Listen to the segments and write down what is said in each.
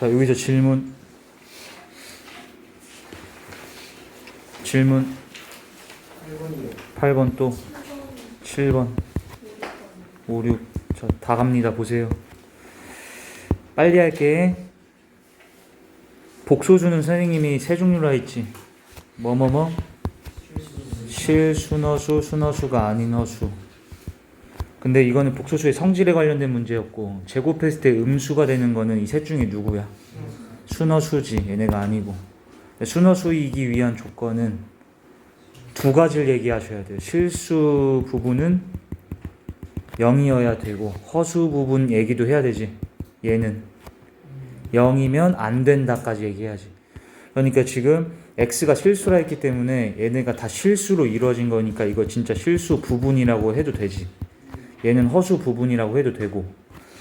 자, 여기서 질문 8번 또 7번 5, 6. 자, 다 갑니다. 보세요. 빨리 할게. 복소수는 선생님이 세 종류라 했지. 뭐뭐뭐 실순어수, 순어수가 아닌 어수. 근데 이거는 복소수의 성질에 관련된 문제였고, 제곱했을 때 음수가 되는 거는 이 셋 중에 누구야? 순어수지. 얘네가 아니고. 순어수이기 위한 조건은 두 가지를 얘기하셔야 돼요. 실수 부분은 0이어야 되고, 허수 부분 얘기도 해야 되지. 얘는 0이면 안 된다까지 얘기해야지. 그러니까 지금 x가 실수라 했기 때문에 얘네가 다 실수로 이루어진 거니까 이거 진짜 실수 부분이라고 해도 되지. 얘는 허수 부분이라고 해도 되고,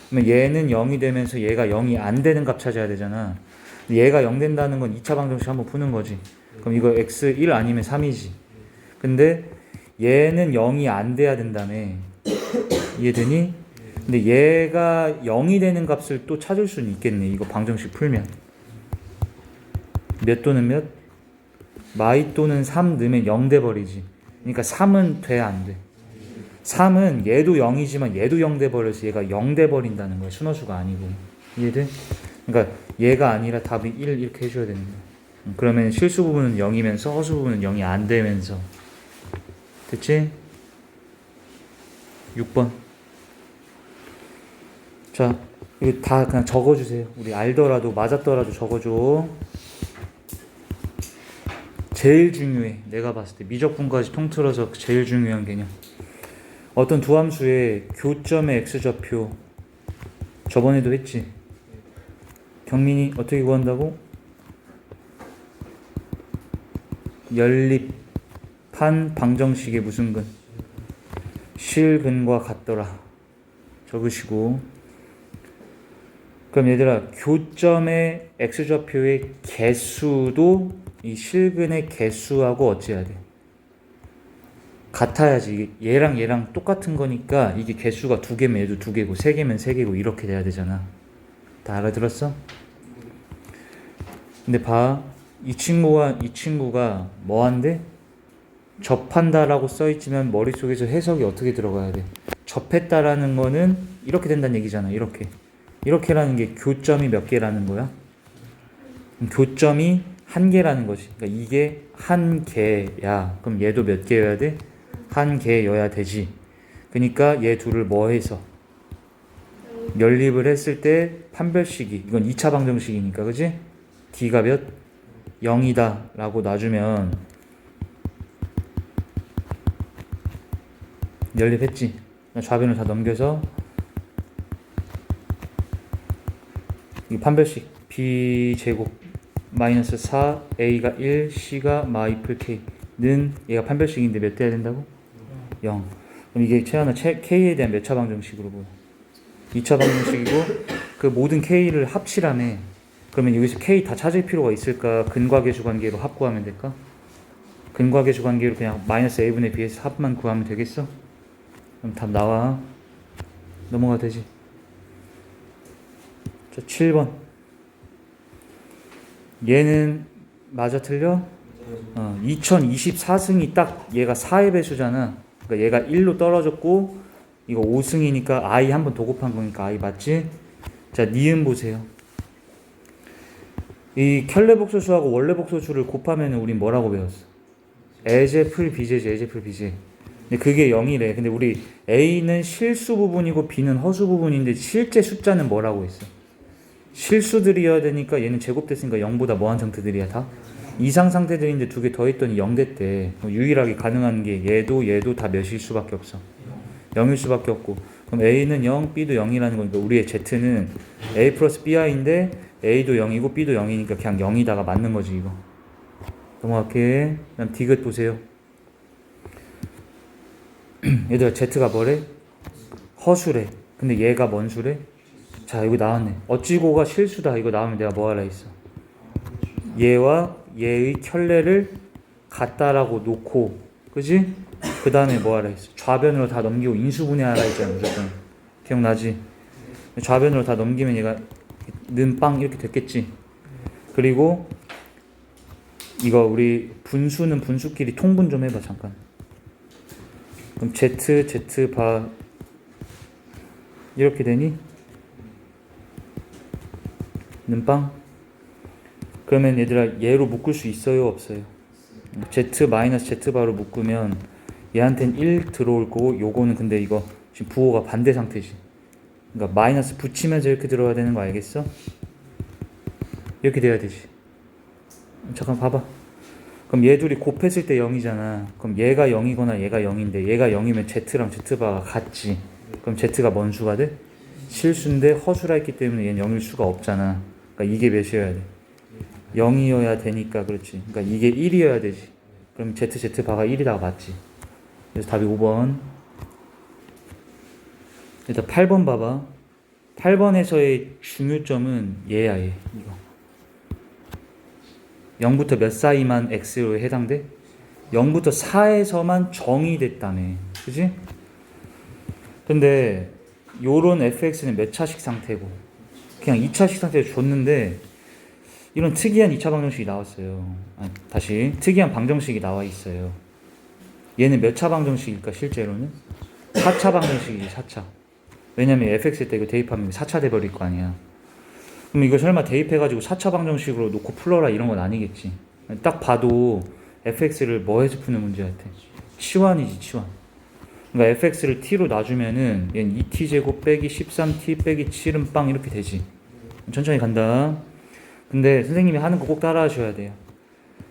그러면 얘는 0이 되면서 얘가 0이 안 되는 값 찾아야 되잖아. 얘가 0 된다는 건 2차 방정식 한번 푸는 거지. 그럼 이거 x 1 아니면 3이지. 근데 얘는 0이 안 돼야 된다며. 이해되니? 근데 얘가 0이 되는 값을 또 찾을 수는 있겠네. 이거 방정식 풀면. 몇 또는 몇? 마이 또는 3 넣으면 0 돼버리지. 그러니까 3은 돼, 안 돼? 3은 얘도 0이지만 얘도 0 돼버려서 얘가 0 돼버린다는 거야. 순어수가 아니고. 이해돼? 그러니까 얘가 아니라 답이 1 이렇게 해줘야 되는 거야. 그러면 실수 부분은 0이면서 허수 부분은 0이 안 되면서. 됐지? 6번. 자, 이거 다 그냥 적어주세요. 우리 알더라도 맞았더라도 적어줘. 제일 중요해. 내가 봤을 때 미적분까지 통틀어서 제일 중요한 개념. 어떤 두 함수의 교점의 x좌표 저번에도 했지. 경민이 어떻게 구한다고? 연립한 방정식의 무슨 근? 실근과 같더라. 적으시고. 그럼 얘들아, 교점의 x좌표의 개수도 이 실근의 개수하고 어찌해야 돼? 같아야지. 얘랑 얘랑 똑같은 거니까 이게 개수가 2개면 얘도 2개고 3개면 3개고 이렇게 돼야 되잖아. 다 알아들었어? 근데 봐. 이 친구가 뭐한대? 접한다라고 써있지만 머릿속에서 해석이 어떻게 들어가야 돼? 접했다라는 거는 이렇게 된다는 얘기잖아. 이렇게라는 게 교점이 몇 개라는 거야? 교점이 1개라는 거지. 그러니까 이게 1개야. 그럼 얘도 몇 개여야 돼? 1개여야 되지. 그러니까 얘 둘을 뭐 해서? 연립을 했을 때 판별식이, 이건 2차 방정식이니까, 그지? D가 몇? 0이다 라고 놔주면 연립했지. 좌변을 다 넘겨서 이 판별식 B제곱 마이너스 4 A가 1 C가 마이플 K는 얘가 판별식인데 몇 돼야 된다고? 0. 그럼 이게 최하나 K에 대한 몇 차 방정식으로 보여? 2차 방정식이고 그 모든 K를 합치라며. 그러면 여기서 K 다 찾을 필요가 있을까? 근과계수 관계로 합 구하면 될까? 근과계수 관계로 그냥 마이너스 A분의 B에서 합만 구하면 되겠어? 그럼 답 나와. 넘어가 되지. 자, 7번. 얘는 맞아 틀려? 2024승이 딱 얘가 4의 배수잖아. 그러니까 얘가 1로 떨어졌고 이거 5승이니까 I 한 번 더 곱한 거니까 I 맞지? 자, 니은 보세요. 이 켤레복소수하고 원래복소수를 곱하면 우린 뭐라고 배웠어? 에제풀 비제지. 에제풀 비제. 근데 그게 0이래. 근데 우리 A는 실수 부분이고 B는 허수 부분인데 실제 숫자는 뭐라고 했어? 실수들이어야 되니까 얘는 제곱됐으니까 0보다 뭐한 상태들이야 다? 이상 상태들인데 2개 더했더니 0 됐대. 유일하게 가능한 게 얘도 다 몇일 수밖에 없어? 0일 수밖에 없고. 그럼 A는 0, B도 0이라는 거니까 우리의 Z는 A 플러스 BI인데 A도 0이고 B도 0이니까 그냥 0이다가 맞는 거지 이거. 넘어갈게. 그다음 디귿 보세요. 얘들아 Z가 뭐래? 허수래. 근데 얘가 뭔 수래? 자, 여기 나왔네. 어찌고가 실수다. 이거 나오면 내가 뭐 하라 했어? 얘와 얘의 켤레를 같다라고 놓고, 그지? 그 다음에 뭐 하라 했어? 좌변으로 다 넘기고 인수분해하라 했잖아. 무조건. 기억나지? 좌변으로 다 넘기면 얘가 는 빵 이렇게 됐겠지. 그리고 이거 우리 분수는 분수끼리 통분 좀 해봐 잠깐. 그럼 z 바 이렇게 되니? 는 빵? 그러면 얘들아 얘로 묶을 수 있어요 없어요? z 마이너스 z 바로 묶으면 얘한텐 1 들어올 거고 요거는 근데 이거 지금 부호가 반대 상태지. 그러니까 마이너스 붙이면서 이렇게 들어가야 되는 거 알겠어? 이렇게 돼야 되지. 잠깐 봐봐. 그럼 얘 둘이 곱했을 때 0이잖아. 그럼 얘가 0이거나 얘가 0인데 얘가 0이면 z랑 z바가 같지. 그럼 z가 뭔 수가 돼? 실수인데 허수라 했기 때문에 얘는 0일 수가 없잖아. 그러니까 이게 몇이어야 돼? 0이어야 되니까 그렇지. 그러니까 이게 1이어야 되지. 그럼 z바가 1이다가 맞지. 그래서 답이 5번. 일단 8번 봐봐. 8번에서의 중요점은 얘야 얘. 이거 0부터 몇 사이만 x로 해당돼? 0부터 4에서만 정의됐다며. 그지? 근데 요런 fx는 몇 차식 상태고 그냥 2차식 상태로 줬는데 이런 특이한 2차 방정식이 나왔어요. 아니, 다시 특이한 방정식이 나와 있어요. 얘는 몇 차 방정식일까 실제로는? 4차 방정식이지 4차. 왜냐면 fx 때 이거 대입하면 4차 돼버릴 거 아니야. 그럼 이거 설마 대입해가지고 4차 방정식으로 놓고 풀어라 이런 건 아니겠지. 딱 봐도 fx를 뭐 해서 푸는 문제 같아? 치환이지 치환. 그러니까 fx를 t로 놔주면은 얘는 2t제곱 빼기 13t 빼기 7은 빵 이렇게 되지. 천천히 간다. 근데 선생님이 하는 거 꼭 따라 하셔야 돼요.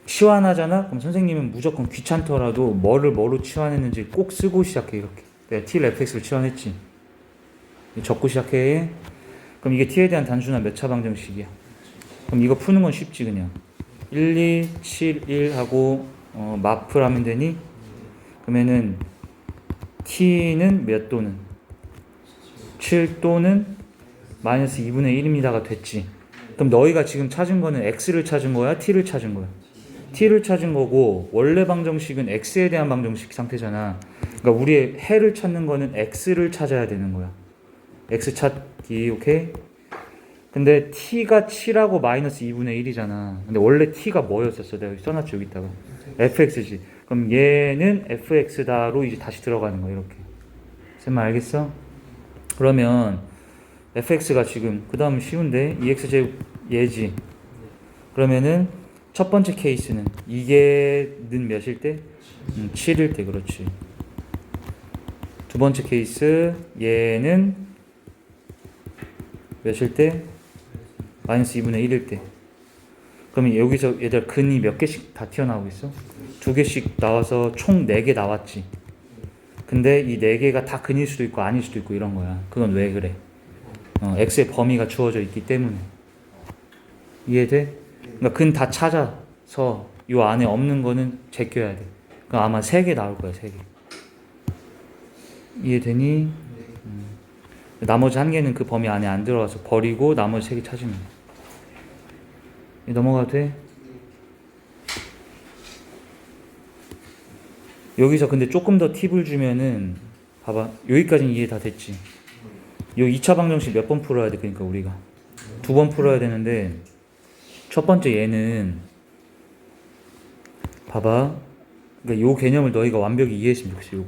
치환하잖아? 그럼 선생님은 무조건 귀찮더라도 뭐로 치환했는지 꼭 쓰고 시작해 이렇게. 내가 t를 fx로 치환했지. 적고 시작해. 그럼 이게 t에 대한 단순한 몇 차 방정식이야. 그럼 이거 푸는 건 쉽지 그냥. 1, 2, 7, 1 하고 마플 하면 되니? 그러면은 t는 몇 또는? 7 또는 마이너스 2분의 1입니다가 됐지. 그럼 너희가 지금 찾은 거는 x를 찾은 거야? t를 찾은 거야? t를 찾은 거고 원래 방정식은 x에 대한 방정식 상태잖아. 그러니까 우리의 해를 찾는 거는 x를 찾아야 되는 거야. x 찾기 오케이? 근데 t가 7하고 마이너스 2분의 1이잖아. 근데 원래 t가 뭐였었어? 내가 써놨지 여기다가 fx지. 그럼 얘는 fx다로 이제 다시 들어가는 거야 이렇게. 쌤 알겠어? 그러면 fx가 지금 그 다음 쉬운데 2x제곱 얘지. 그러면은 첫 번째 케이스는 이게 는 몇일 때? 7일 때 그렇지. 두 번째 케이스 얘는 몇일 때? 마이너스 2분의 1일 때. 그러면 여기서 얘들 근이 몇 개씩 다 튀어나오고 있어? 2개씩 나와서 총 4개 나왔지. 근데 이 4개가 다 근일 수도 있고 아닐 수도 있고 이런 거야. 그건 왜 그래? x의 범위가 주어져 있기 때문에. 이해돼? 그러니까 근 다 찾아서 이 안에 없는 거는 제껴야 돼. 그러니까 아마 3개 나올 거야 3개. 이해되니? 나머지 1개는 그 범위 안에 안 들어가서 버리고 나머지 3개 찾으면 돼. 넘어가도 돼? 여기서 근데 조금 더 팁을 주면은 봐봐. 여기까지는 이해 다 됐지. 요 2차 방정식 몇 번 풀어야 돼? 그러니까 우리가 2번 풀어야 되는데 첫 번째 얘는 봐봐. 그러니까 요 개념을 너희가 완벽히 이해했으면 좋겠어.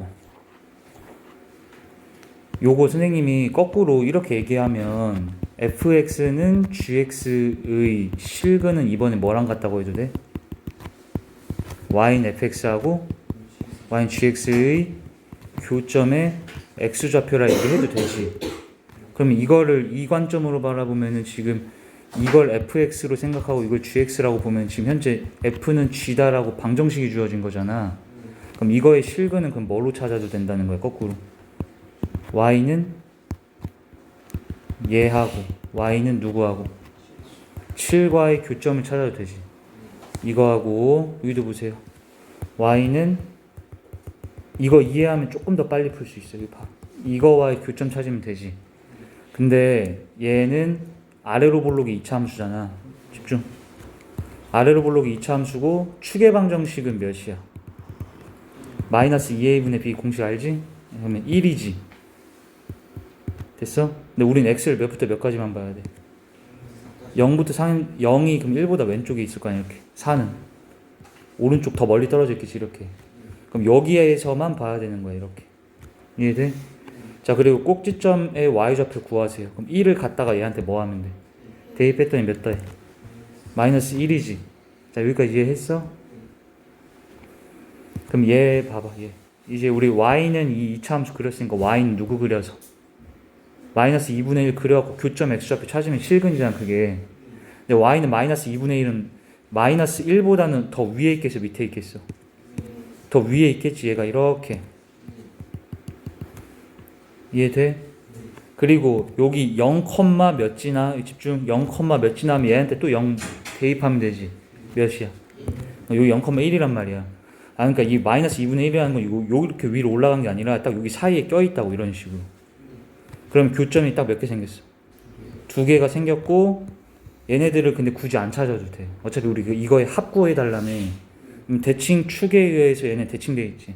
요거 선생님이 거꾸로 이렇게 얘기하면 fx는 gx의 실근은 이번에 뭐랑 같다고 해도 돼? y는 fx하고 y는 gx의 교점의 x좌표라 얘기해도 되지. 그럼 이거를 이 관점으로 바라보면은 지금 이걸 fx로 생각하고 이걸 gx라고 보면 지금 현재 f는 g다라고 방정식이 주어진 거잖아. 그럼 이거의 실근은 그럼 뭐로 찾아도 된다는 거야 거꾸로. y는 얘하고 y는 누구하고 7과의 교점을 찾아도 되지. 이거하고 여기도 보세요. y는 이거 이해하면 조금 더 빨리 풀 수 있어. 이거와의 교점 찾으면 되지. 근데 얘는 아래로 볼록이 2차 함수잖아. 집중. 아래로 볼록이 2차 함수고 축의 방정식은 몇이야? 마이너스 2a분의 b 공식 알지? 그러면 1이지. 됐어? 근데 우린 x를 몇부터 몇까지만 봐야 돼? 0부터 4, 0이 그럼 1보다 왼쪽에 있을 거 아니야 이렇게. 4는 오른쪽 더 멀리 떨어져 있겠지 이렇게. 그럼 여기에서만 봐야 되는 거야 이렇게. 이해돼? 자 그리고 꼭지점의 y좌표 구하세요. 그럼 1을 갖다가 얘한테 뭐 하면 돼? 대입했더니 몇 더해? 마이너스 1이지. 자 여기까지 이해했어? 그럼 얘 봐봐 얘. 이제 우리 y는 이 2차 함수 그렸으니까 y는 누구 그려서? 마이너스 2분의 1 그려갖고 교점 x좌표 찾으면 실근이잖아 그게. 근데 y는 마이너스 2분의 1은 마이너스 1보다는 더 위에 있겠어 밑에 있겠어? 더 위에 있겠지 얘가 이렇게. 이해돼? 그리고 여기 0, 몇 지나 집중 0, 몇 지나면 얘한테 또 0 대입하면 되지. 몇이야? 여기 0,1이란 말이야. 그러니까 이 마이너스 2분의 1이라는 건 이렇게 위로 올라간 게 아니라 딱 여기 사이에 껴있다고 이런 식으로. 그럼 교점이 딱 몇 개 생겼어? 2개가 생겼고 얘네들을 근데 굳이 안 찾아도 돼. 어차피 우리 이거에 합 구해달라며. 그럼 대칭 축에 의해서 얘네 대칭되어 있지.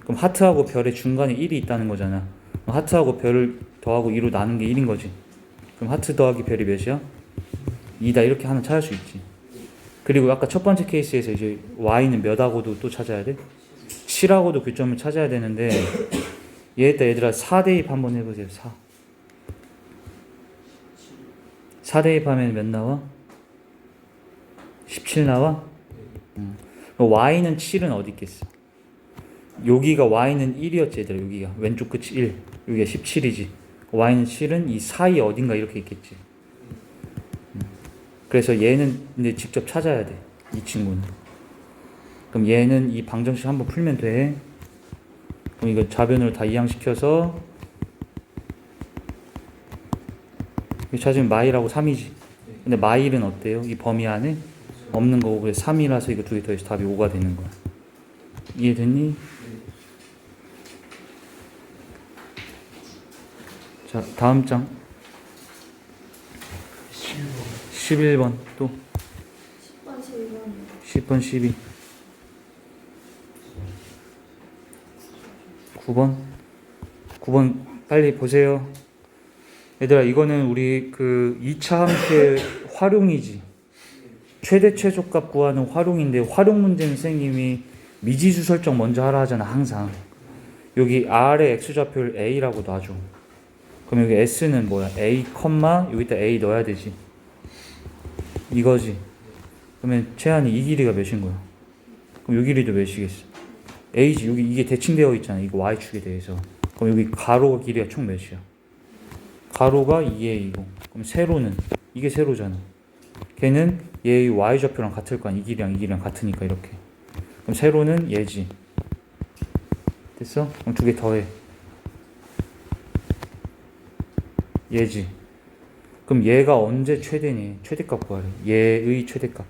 그럼 하트하고 별의 중간에 1이 있다는 거잖아. 하트하고 별을 더하고 2로 나눈 게 1인 거지. 그럼 하트 더하기 별이 몇이야? 2다 이렇게 하나 찾을 수 있지. 그리고 아까 첫 번째 케이스에서 이제 y는 몇하고도 또 찾아야 돼? 7하고도 교점을 찾아야 되는데 얘들아 4 대입 한번 해보세요. 4 대입하면 몇 나와? 17 나와? y는 7은 어디 있겠어? 여기가 y는 1이었지 얘들아. 여기가 왼쪽 끝이 1 여기가 17이지. y는 7은 이 사이 어딘가 이렇게 있겠지. 그래서 얘는 이제 직접 찾아야 돼. 이 친구는. 그럼 얘는 이 방정식 한번 풀면 돼. 그럼 이거 좌변으로 다 이항시켜서 이거 찾으면 마일하고 3이지. 근데 마일은 어때요? 이 범위 안에 없는 거고 그래서 3이라서 이거 두 개 더해서 답이 5가 되는 거야. 이해됐니? 자 다음 장 11번 또 10번, 11번. 10번 12 9번 빨리 보세요. 얘들아 이거는 우리 그 2차 함수의 활용이지. 최대 최소값 구하는 활용인데 활용 문제는 선생님이 미지수 설정 먼저 하라 하잖아 항상. 여기 R의 x좌표를 A라고 놔줘. 그럼 여기 S는 뭐야? A, 여기다 A 넣어야 되지. 이거지. 그러면 최한이 이 길이가 몇인 거야? 그럼 이 길이도 몇이겠어? A지. 여기 이게 대칭되어 있잖아. 이거 Y축에 대해서. 그럼 여기 가로가 길이가 총 몇이야? 가로가 2A이고. 그럼 세로는? 이게 세로잖아. 걔는 얘의 Y좌표랑 같을 거 아니야. 이 길이랑 같으니까 이렇게. 그럼 세로는 얘지. 됐어? 그럼 두 개 더해. 얘지. 그럼 얘가 언제 최대니? 최대값 구하래. 얘의 최대값.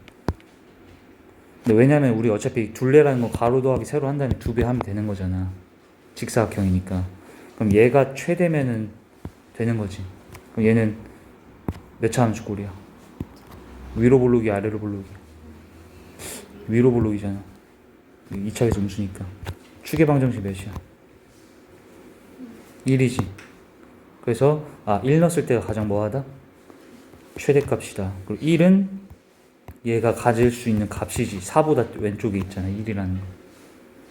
근데 왜냐면 우리 어차피 둘레라는 건 가로 더하기 세로 한 다음에 2배 하면 되는 거잖아. 직사각형이니까. 그럼 얘가 최대면은 되는 거지. 그럼 얘는 몇 차 함수 꼴이야? 위로 볼록이 아래로 볼록이? 위로 볼록이잖아. 2차에서 음수니까. 축의 방정식 몇이야? 1이지. 그래서 1 넣었을 때가 가장 뭐하다? 최대값이다. 그리고 1은 얘가 가질 수 있는 값이지. 4보다 왼쪽에 있잖아. 1이라는 거.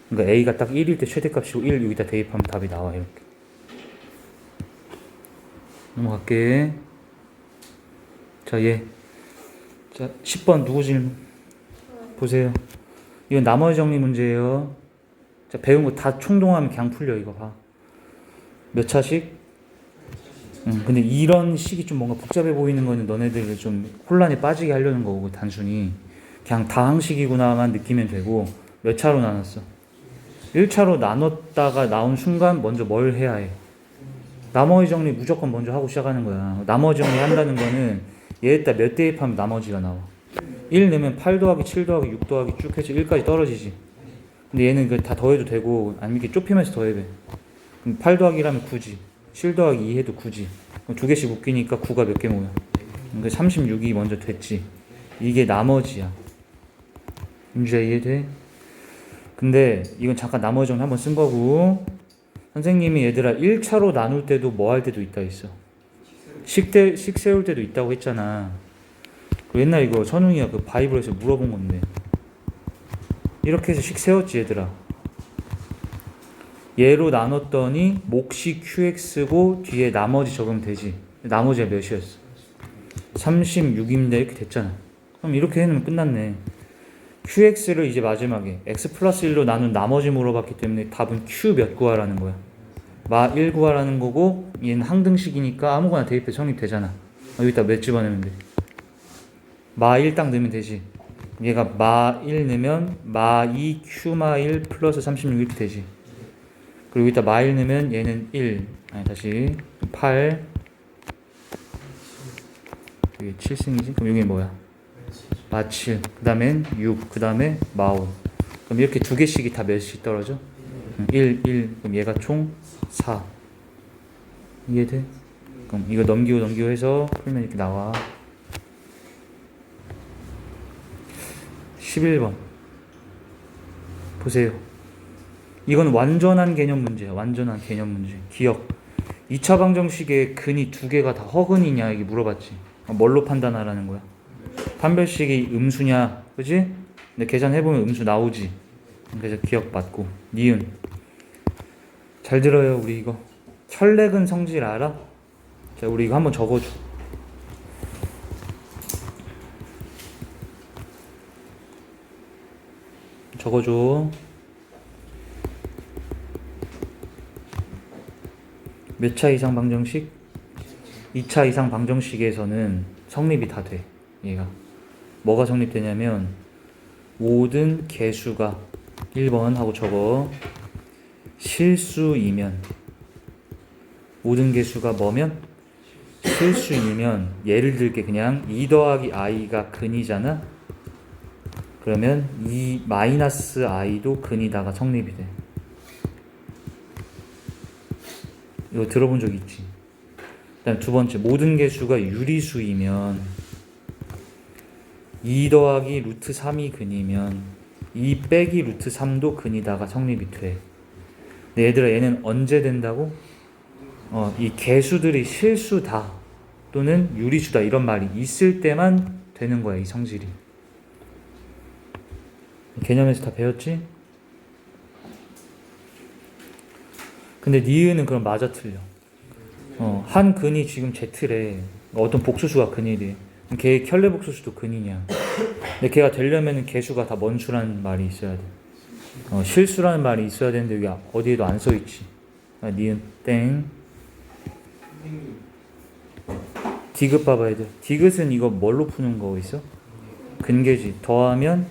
그러니까 A가 딱 1일 때 최대값이고 1 여기다 대입하면 답이 나와. 이렇게. 넘어갈게. 자, 얘. 자, 10번 누구 질문? 보세요. 이건 나머지 정리 문제예요. 자, 배운 거 다 총동하면 그냥 풀려. 이거 봐. 몇 차씩? 근데 이런 식이 좀 뭔가 복잡해 보이는 거는 너네들을 좀 혼란에 빠지게 하려는 거고 단순히 그냥 다항식이구나만 느끼면 되고. 몇 차로 나눴어? 1차로 나눴다가 나온 순간 먼저 뭘 해야 해? 나머지 정리 무조건 먼저 하고 시작하는 거야. 나머지 정리 한다는 거는 얘에다 몇 대입하면 나머지가 나와. 1 넣으면 8 더하기 7 더하기 6 더하기 쭉 해서 1까지 떨어지지. 근데 얘는 다 더해도 되고 아니면 이렇게 좁히면서 더해도 돼. 그럼 8 더하기라면 9지. 7 더하기 2 해도 9지. 그럼 두 개씩 묶이니까 9가 몇 개 모여? 그러니까 36이 먼저 됐지. 이게 나머지야. 윤주야 이해돼? 근데 이건 잠깐 나머지 정리 한번 쓴 거고 선생님이 얘들아 1차로 나눌 때도 뭐 할 때도 있다 했어. 식 세울 때도 있다고 했잖아. 그 옛날 이거 선웅이가 그 바이블에서 물어본 건데 이렇게 해서 식 세웠지 얘들아. 얘로 나눴더니 몫이 QX고 뒤에 나머지 적으면 되지. 나머지가 몇이었어? 36인데 이렇게 됐잖아. 그럼 이렇게 해놓으면 끝났네. QX를 이제 마지막에 X 플러스 1로 나눈 나머지 물어봤기 때문에 답은 Q 몇 구하라는 거야. 마 1 구하라는 거고 얘는 항등식이니까 아무거나 대입해 성립되잖아. 여기다 몇 집어넣으면 돼? 마 1 딱 넣으면 되지. 얘가 마 1 넣으면 마 2 Q 마 1 플러스 36 이렇게 되지. 그리고 여기다 마 1 넣으면 얘는 1 아니 다시 8 이게 7승이지? 그럼 이게 뭐야? 마 7 그 다음엔 6 그 다음에 마 5 그럼 이렇게 두 개씩이 다 몇씩 떨어져? 1 그럼 얘가 총 4 이해돼? 그럼 이거 넘기고 해서 풀면 이렇게 나와. 11번 보세요. 이건 완전한 개념 문제야. 완전한 개념 문제. 기억. 2차 방정식에 근이 두 개가 다 허근이냐 이게 물어봤지. 뭘로 판단하라는 거야? 판별식이 음수냐, 그지? 근데 계산해보면 음수 나오지. 그래서 기억 맞고. 니은. 잘 들어요, 우리 이거. 혈렉은 성질 알아? 자, 우리 이거 한번 적어줘. 적어줘. 몇 차 이상 방정식? 2차 이상 방정식에서는 성립이 다 돼. 얘가 뭐가 성립되냐면 모든 개수가 1번 하고 적어. 실수이면 모든 개수가 뭐면? 실수이면 예를 들게 그냥 2 더하기 i가 근이잖아. 그러면 2 마이너스 i도 근이다가 성립이 돼. 이거 들어본 적 있지? 그다음 두 번째, 모든 개수가 유리수이면 2 더하기 루트 3이 근이면 2 빼기 루트 3도 근이다가 성립이 돼. 근데 얘들아 얘는 언제 된다고? 이 개수들이 실수다 또는 유리수다 이런 말이 있을 때만 되는 거야, 이 성질이. 개념에서 다 배웠지? 근데 니은은 그럼 맞아 틀려. 한 근이 지금 Z래. 어떤 복수수가 근이래. 걔 켤레 복수수도 근이냐. 근데 걔가 되려면 개수가 다 먼수라는 말이 있어야 돼. 실수라는 말이 있어야 되는데 여기 어디에도 안 써있지. 니은 땡. 디귿 봐봐 애들. 디귿은 이거 뭘로 푸는 거 있어? 근계지. 더하면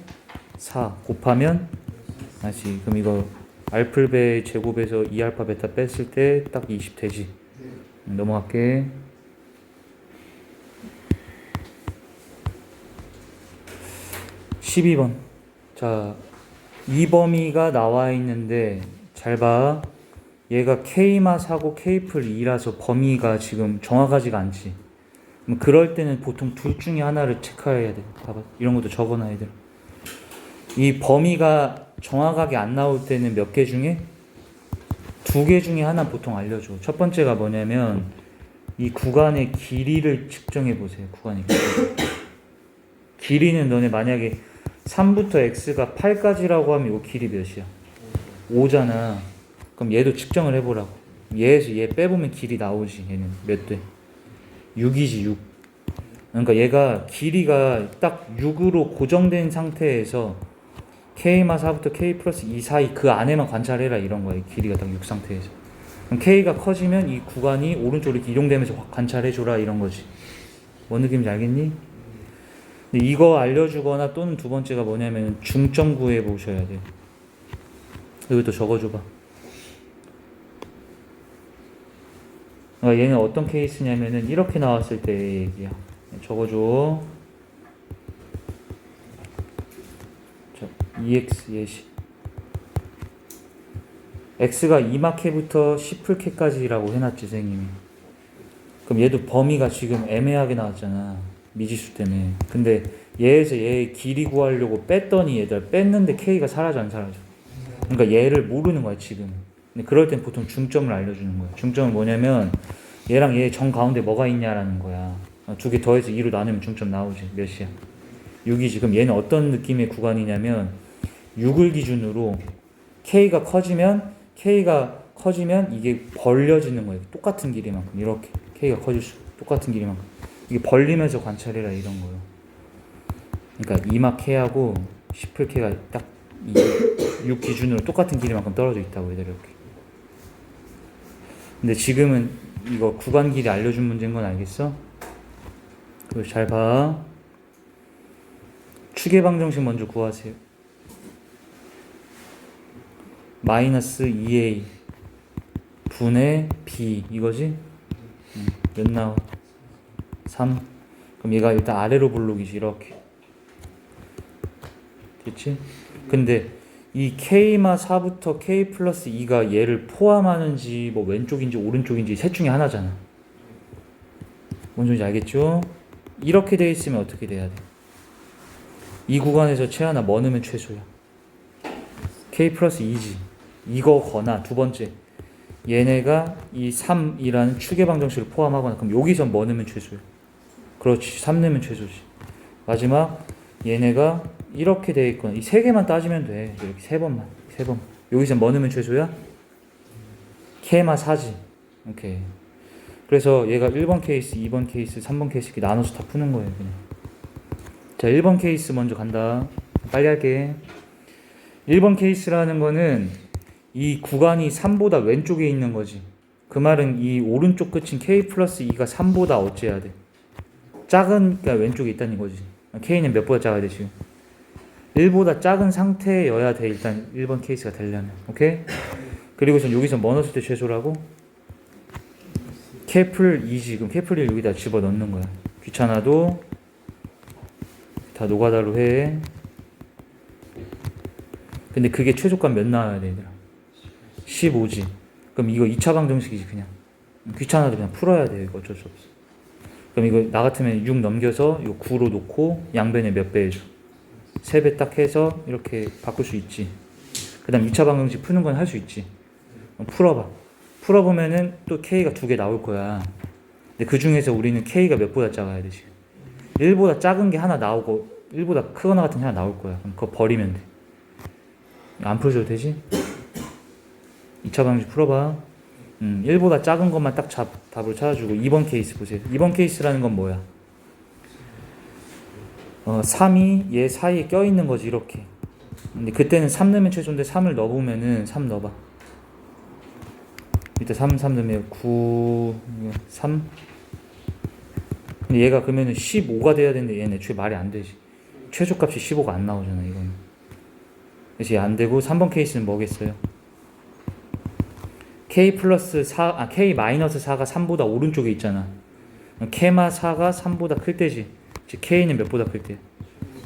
4 곱하면 다시. 그럼 이거 알플베 제곱에서 2알파 베타 뺐을 때 딱 20 되지. 넘어갈게. 12번. 자, 이 범위가 나와 있는데 잘 봐. 얘가 K마 4고 K플 2라서 범위가 지금 정확하지가 않지. 그럴 때는 보통 둘 중에 하나를 체크해야 돼. 봐봐. 이런 것도 적어놔야 돼. 이 범위가 정확하게 안 나올 때는 몇 개 중에? 2개 중에 하나 보통 알려줘. 첫 번째가 뭐냐면 이 구간의 길이를 측정해 보세요. 구간의 길이. 길이는 너네 만약에 3부터 x가 8까지라고 하면 이 길이 몇이야? 5잖아. 그럼 얘도 측정을 해보라고. 얘에서 얘 빼보면 길이 나오지. 얘는 몇 돼? 6이지 6. 그러니까 얘가 길이가 딱 6으로 고정된 상태에서 K마 4부터 K 플러스 2 사이 그 안에만 관찰해라 이런 거야. 길이가 딱 6 상태에서. 그럼 K가 커지면 이 구간이 오른쪽으로 이렇게 이동되면서 관찰해줘라 이런 거지. 뭔 느낌인지 알겠니? 근데 이거 알려주거나 또는 두 번째가 뭐냐면 중점 구해 보셔야 돼. 여기도 적어줘봐. 그러니까 얘는 어떤 케이스냐면은 이렇게 나왔을 때 얘기야. 적어줘. 자, EX 예시. X가 2마케부터 10풀케까지라고 해놨지 선생님이. 그럼 얘도 범위가 지금 애매하게 나왔잖아. 미지수 때문에. 근데 얘에서 얘의 길이 구하려고 뺐더니 얘들 뺐는데 K가 사라져 안 사라져? 그러니까 얘를 모르는 거야 지금. 근데 그럴 땐 보통 중점을 알려주는 거야. 중점은 뭐냐면 얘랑 얘 정 가운데 뭐가 있냐라는 거야. 두 개 더해서 2로 나누면 중점 나오지. 몇이야? 6이지. 그럼 얘는 어떤 느낌의 구간이냐면 6을 기준으로 K가 커지면 이게 벌려지는 거예요. 똑같은 길이만큼. 이렇게 K가 커질수록 똑같은 길이만큼. 이게 벌리면서 관찰해라 이런 거예요. 그러니까 이마 K하고 10풀 K가 딱 6 기준으로 똑같은 길이만큼 떨어져 있다고 얘들아 이렇게. 근데 지금은 이거 구간 길이 알려준 문제인 건 알겠어? 그래서 잘 봐. 추계 방정식 먼저 구하세요. 마이너스 2a 분의 b 이거지? 몇 나와? 3. 그럼 얘가 일단 아래로 볼록이지 이렇게. 됐지? 근데 이 K마 4부터 K 플러스 2가 얘를 포함하는지 뭐 왼쪽인지 오른쪽인지 셋 중에 하나잖아. 뭔 소리인지 알겠죠? 이렇게 돼 있으면 어떻게 돼야 돼? 이 구간에서 최하나 뭐 넣으면 최소야? K 플러스 2지. 이거거나 두 번째 얘네가 이 3이라는 추계 방정식을 포함하거나 그럼 여기서 뭐 넣으면 최소야? 그렇지. 3 넣으면 최소지. 마지막 얘네가 이렇게 돼 있거나 이 세 개만 따지면 돼. 이렇게 세 번만. 여기서 뭐 넣으면 최소야? K마 4지. 오케이. 그래서 얘가 1번 케이스, 2번 케이스, 3번 케이스 이렇게 나눠서 다 푸는 거예요. 그냥. 자, 1번 케이스 먼저 간다. 빨리 할게. 1번 케이스라는 거는 이 구간이 3보다 왼쪽에 있는 거지. 그 말은 이 오른쪽 끝인 K 플러스 2가 3보다 어째야 돼? 작으니까 왼쪽에 있다는 거지. K는 몇보다 작아야 돼 지금? 1보다 작은 상태여야 돼 일단 1번 케이스가 되려면. 오케이? 그리고선 여기서 뭐 넣었을 때 최소라고? K플 2지. 그럼 K플 1 여기다 집어넣는 거야. 귀찮아도 다 노가다로 해. 근데 그게 최소값 몇 나와야 돼 얘들아? 15지. 그럼 이거 2차 방정식이지 그냥. 귀찮아도 그냥 풀어야 돼. 이거 어쩔 수 없어. 그럼 이거 나 같으면 6 넘겨서 이거 9로 놓고 양변에 몇 배 해줘? 3배 딱 해서 이렇게 바꿀 수 있지. 그 다음 2차 방정식 푸는 건 할 수 있지. 풀어봐. 풀어보면은 또 K가 2개 나올 거야. 근데 그 중에서 우리는 K가 몇보다 작아야 되지? 1보다 작은 게 하나 나오고 1보다 크거나 같은 게 하나 나올 거야. 그럼 그거 버리면 돼. 안 풀어줘도 되지? 2차 방정식 풀어봐. 1보다 작은 것만 딱 답으로 찾아주고 2번 케이스 보세요. 2번 케이스라는 건 뭐야? 3이 얘 사이에 껴있는 거지 이렇게. 근데 그때는 3 넣으면 최소인데 3을 넣어보면은 3 넣어봐. 밑에 3 넣으면 9, 3. 근데 얘가 그러면은 15가 돼야 되는데 얘는 애초에 말이 안 되지. 최소값이 15가 안 나오잖아 이거는. 그래서 얘 안 되고 3번 케이스는 뭐겠어요? K 플러스 4, K 마이너스 4가 3보다 오른쪽에 있잖아. K마 4가 3보다 클 때지. 즉 K는 몇보다 클 때?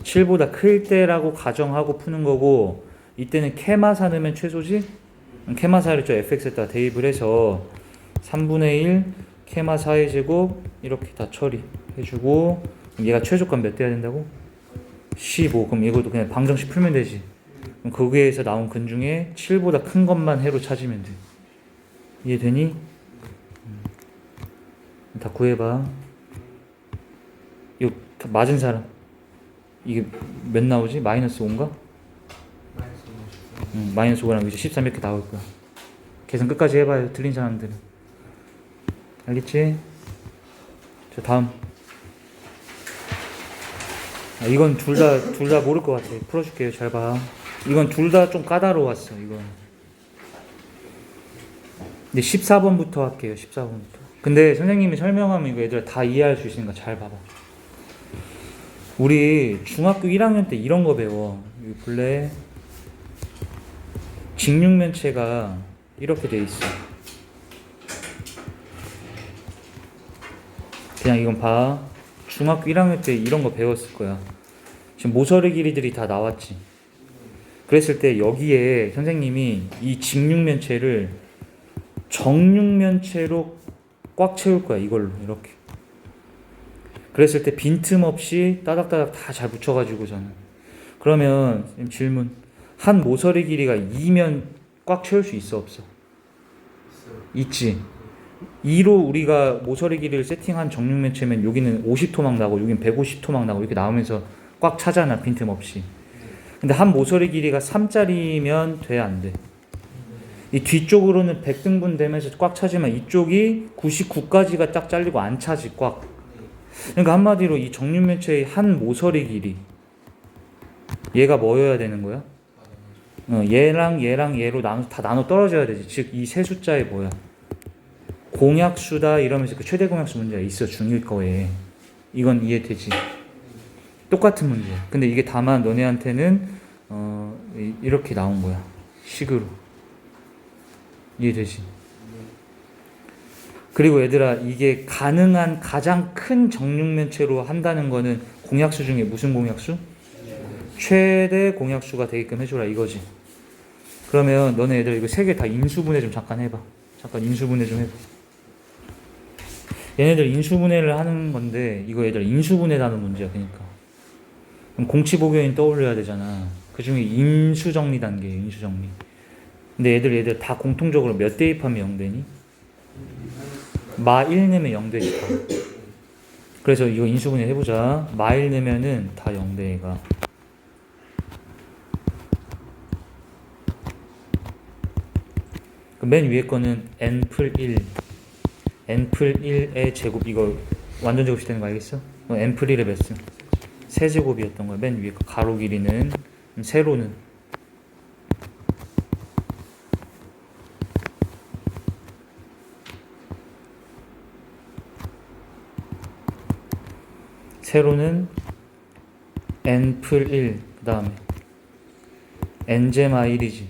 7보다 클 때라고 가정하고 푸는 거고, 이때는 K마 4 넣으면 최소지? K마 4를 저 fx에다 대입을 해서 3분의 1 K마 4의 제곱 이렇게 다 처리해주고, 얘가 최소값 몇 돼야 된다고? 15. 그럼 이것도 그냥 방정식 풀면 되지. 그럼 거기에서 나온 근 중에 7보다 큰 것만 해로 찾으면 돼. 이해되니? 다 구해봐. 이거 맞은 사람 이게 몇 나오지? 마이너스 5인가? 마이너스 5랑 이제 13 이렇게 나올 거야. 계산 끝까지 해봐요. 틀린 사람들은. 알겠지? 자, 다음. 이건 둘 다 모를 것 같아. 풀어줄게요. 잘 봐. 이건 둘 다 좀 까다로웠어. 이건. 근데 14번부터 할게요. 14번부터. 근데 선생님이 설명하면 이거 얘들아 다 이해할 수 있으니까 잘 봐봐. 우리 중학교 1학년 때 이런 거 배워. 여기 볼래? 직육면체가 이렇게 돼 있어. 그냥 이건 봐. 중학교 1학년 때 이런 거 배웠을 거야. 지금 모서리 길이들이 다 나왔지. 그랬을 때 여기에 선생님이 이 직육면체를 정육면체로 꽉 채울 거야. 이걸로 이렇게. 그랬을 때 빈틈없이 따닥따닥 다 잘 붙여가지고서는. 그러면 질문. 한 모서리 길이가 2면 꽉 채울 수 있어 없어? 있지. 2로 우리가 모서리 길이를 세팅한 정육면체면 여기는 50토막 나고 여기는 150토막 나고 이렇게 나오면서 꽉 차잖아, 빈틈없이. 근데 한 모서리 길이가 3짜리면 돼, 안 돼? 이 뒤쪽으로는 100등분 되면서 꽉 차지만 이쪽이 99까지가 딱 잘리고 안 차지, 꽉. 그러니까 한마디로 이 정육면체의 한 모서리 길이, 얘가 뭐여야 되는 거야? 얘랑 얘로 다 나눠 떨어져야 되지. 즉 이 세 숫자의 뭐야? 공약수다 이러면서 그 최대 공약수 문제가 있어, 중1 거에. 이건 이해되지? 똑같은 문제야. 근데 이게 다만 너네한테는 이렇게 나온 거야, 식으로. 이해되지? 그리고 얘들아, 이게 가능한 가장 큰 정육면체로 한다는 거는 공약수 중에 무슨 공약수? 최대 공약수가 되게끔 해줘라, 이거지. 그러면 너네 애들 이거 세 개 다 인수분해 좀 잠깐 해봐. 잠깐 인수분해 좀 해봐. 얘네들 인수분해를 하는 건데 이거 얘들 인수분해라는 문제야. 그러니까 그럼 공치보교인 떠올려야 되잖아. 그 중에 인수정리 단계예요, 인수정리. 근데 얘들 다 공통적으로 몇 대입하면 0되니? 마1 내면 0되지 다. 그래서 이거 인수분해 해보자. 마1 내면은 다 0돼, 얘가. 맨 위에 거는 n+1 n+1의 제곱, 이거 완전 제곱이 되는 거 알겠어? n+1의 몇 승? 세제곱이었던 거야. 맨 위에 거 가로 길이는, 세로는 n+1, 그 다음에 n제마1이지.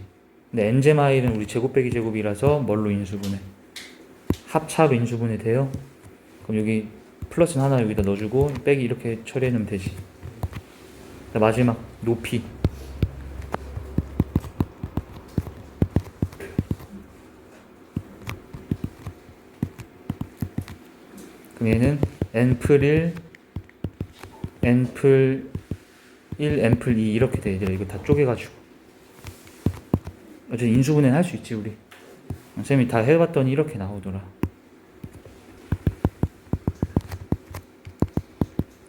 근데 n제마1은 우리 제곱 빼기 제곱이라서 뭘로 인수분해? 합차로 인수분해 돼요? 그럼 여기 플러스는 하나 여기다 넣어주고 빼기 이렇게 처리해 놓으면 되지. 마지막 높이, 그럼 얘는 n+1 n+1 n+2 이렇게 돼. 얘들아, 이거 다 쪼개가지고 어쨌든 인수분해는 할 수 있지, 우리. 쌤이 다 해봤더니 이렇게 나오더라.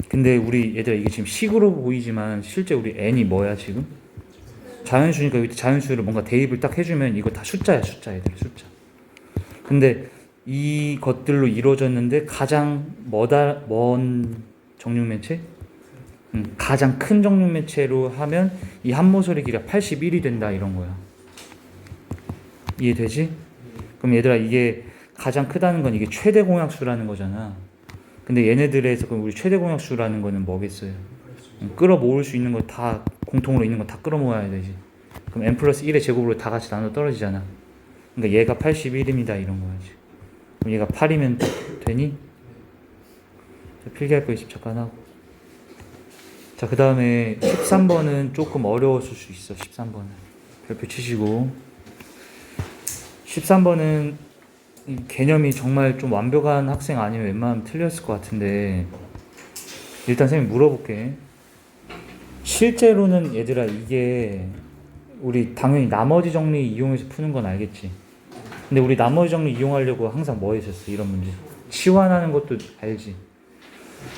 근데 우리 얘들아, 이게 지금 식으로 보이지만 실제 우리 n이 뭐야 지금? 자연수니까 여기 자연수를 뭔가 대입을 딱 해주면 이거 다 숫자야, 숫자. 얘들아, 숫자. 근데 이 것들로 이루어졌는데 가장 먼 정육면체? 가장 큰 정육면체로 하면 이 한 모서리 길이가 81이 된다, 이런 거야. 이해되지? 그럼 얘들아, 이게 가장 크다는 건 이게 최대 공약수라는 거잖아. 근데 얘네들에서 그럼 우리 최대 공약수라는 거는 뭐겠어요? 끌어모을 수 있는 거 다, 공통으로 있는 거 다 끌어모아야 되지. 그럼 n+1의 제곱으로 다 같이 나눠 떨어지잖아. 그러니까 얘가 81입니다, 이런 거야지. 그럼 얘가 8이면 되니? 자, 필기할 거 있으면 잠깐 하고. 자, 그 다음에 13번은 조금 어려웠을 수 있어. 13번은 별표 치시고. 13번은 개념이 정말 좀 완벽한 학생 아니면 웬만하면 틀렸을 것 같은데, 일단 선생님 물어볼게. 실제로는 얘들아, 이게 우리 당연히 나머지 정리 이용해서 푸는 건 알겠지. 근데 우리 나머지 정리 이용하려고 항상 뭐 했었어? 이런 문제 치환하는 것도 알지.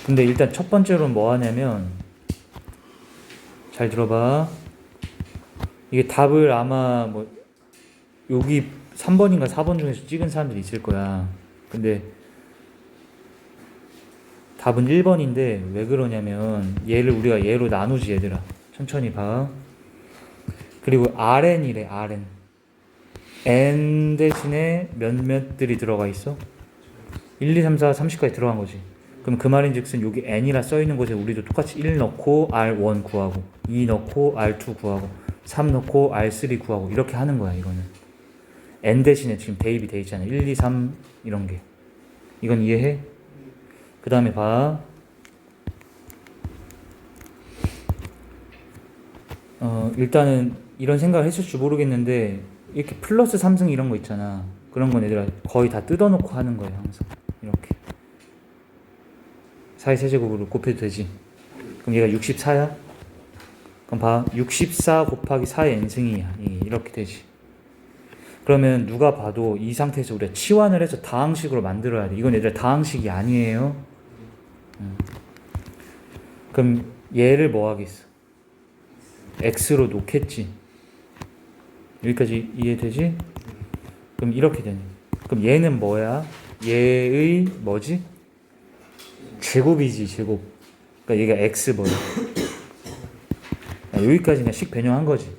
근데 일단 첫 번째로는 뭐 하냐면, 잘 들어봐. 이게 답을 아마 뭐 여기 3번인가 4번 중에서 찍은 사람들이 있을 거야. 근데 답은 1번인데 왜 그러냐면 얘를 우리가 얘로 나누지, 얘들아. 천천히 봐. 그리고 RN이래, RN. N 대신에 몇몇들이 들어가 있어? 1, 2, 3, 4, 30까지 들어간 거지. 그럼 그 말인즉슨 여기 N이라 써있는 곳에 우리도 똑같이 1 넣고 R1 구하고 2 넣고 R2 구하고 3 넣고 R3 구하고 이렇게 하는 거야, 이거는. N 대신에 지금 대입이 돼 있잖아. 1, 2, 3 이런 게. 이건 이해해? 그 다음에 봐. 일단은 이런 생각을 했을지 모르겠는데 이렇게 플러스 3승 이런 거 있잖아. 그런 건 얘들아 거의 다 뜯어놓고 하는 거예요, 항상. 이렇게 4의 세제곱으로 곱해도 되지. 그럼 얘가 64야? 그럼 봐. 64 곱하기 4의 n승이야. 이렇게 되지. 그러면 누가 봐도 이 상태에서 우리가 치환을 해서 다항식으로 만들어야 돼. 이건 얘들아 다항식이 아니에요. 그럼 얘를 뭐 하겠어? x로 놓겠지. 여기까지 이해되지? 그럼 이렇게 되네. 그럼 얘는 뭐야? 얘의 뭐지? 제곱이지, 제곱. 그러니까 얘가 x 뭐야? 여기까지 그냥 식 변형한 거지.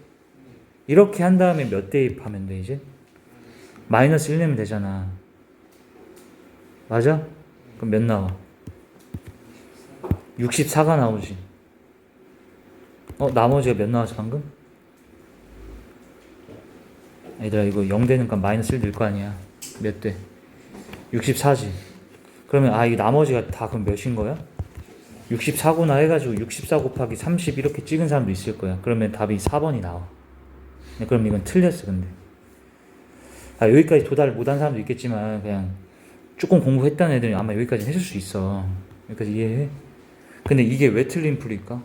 이렇게 한 다음에 몇 대입하면 돼 이제? 마이너스 1 내면 되잖아. 맞아? 그럼 몇 나와? 64가 나오지. 나머지가 몇 나왔어 방금? 얘들아 이거 0 되니까 마이너스 1 될 거 아니야. 몇 대? 64지. 그러면 이 나머지가 다 그럼 몇인 거야? 64구나 해가지고 64 곱하기 30 이렇게 찍은 사람도 있을 거야. 그러면 답이 4번이 나와. 그럼 이건 틀렸어 근데. 여기까지 도달을 못한 사람도 있겠지만 그냥 조금 공부했다는 애들이 아마 여기까지 해줄 수 있어. 여기까지 이해해? 근데 이게 왜 틀린 풀일까?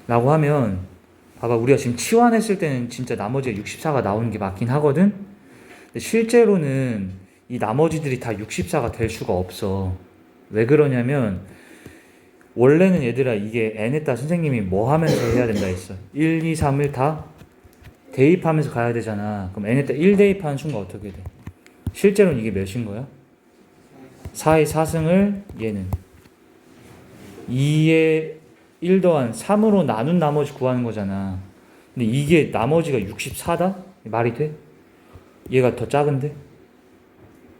라고 하면 봐봐, 우리가 지금 치환했을 때는 진짜 나머지가 64가 나오는 게 맞긴 하거든? 근데 실제로는 이 나머지들이 다 64가 될 수가 없어. 왜 그러냐면 원래는 얘들아 이게 n에다 선생님이 뭐 하면서 해야 된다 했어? 1, 2, 3을 다 대입하면서 가야 되잖아. 그럼 n에다 1 대입하는 순간 어떻게 돼? 실제로는 이게 몇인 거야? 4의 4승을 얘는 2의 1 더한 3으로 나눈 나머지 구하는 거잖아. 근데 이게 나머지가 64다? 말이 돼? 얘가 더 작은데?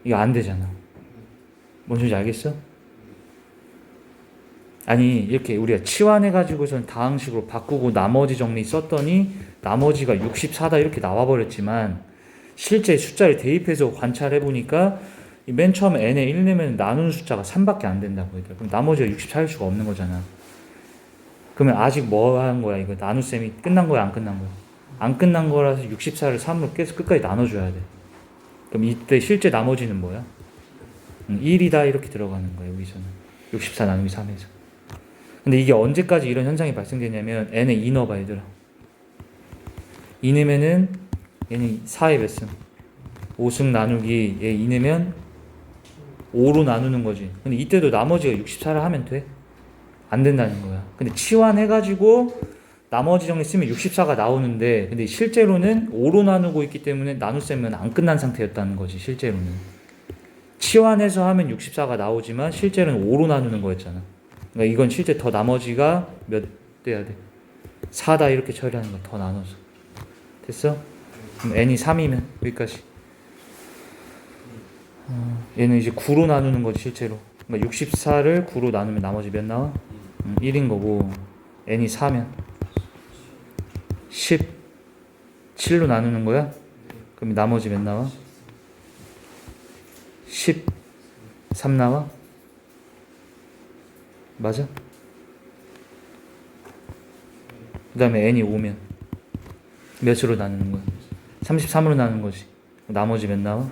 이거 안 되잖아. 뭔 소리인지 알겠어? 아니 이렇게 우리가 치환해가지고선 다항식으로 바꾸고 나머지 정리 썼더니 나머지가 64다 이렇게 나와버렸지만 실제 숫자를 대입해서 관찰해보니까 맨 처음에 n에 1 내면 나누는 숫자가 3밖에 안 된다고 얘들아. 그럼 나머지가 64일 수가 없는 거잖아. 그러면 아직 뭐 한 거야? 이거 나눗셈이 끝난 거야? 안 끝난 거야? 안 끝난 거라서 64를 3으로 계속 끝까지 나눠줘야 돼. 그럼 이때 실제 나머지는 뭐야? 1이다 이렇게 들어가는 거야 여기서는. 64 나누기 3에서. 근데 이게 언제까지 이런 현상이 발생되냐면 n에 2 넣어봐 얘들아. 2 넣으면은 얘는 4의 몇 승? 5승 나누기 얘 2 넣으면 5로 나누는 거지. 근데 이때도 나머지가 64를 하면 돼? 안 된다는 거야. 근데 치환해가지고 나머지 정리 쓰면 64가 나오는데 근데 실제로는 5로 나누고 있기 때문에 나눗셈은 안 끝난 상태였다는 거지. 실제로는 치환해서 하면 64가 나오지만 실제로는 5로 나누는 거였잖아. 그러니까 이건 실제 더 나머지가 몇 돼야 돼? 4다 이렇게 처리하는 거 더 나눠서. 됐어? 그럼 n이 3이면 여기까지. 얘는 이제 9로 나누는 거지 실제로. 그러니까 64를 9로 나누면 나머지 몇 나와? 1인 거고 n이 4면 10 7로 나누는 거야? 그럼 나머지 몇 나와? 13 나와? 맞아? 그 다음에 n이 5면 몇으로 나누는 거야? 33으로 나누는 거지. 나머지 몇 나와?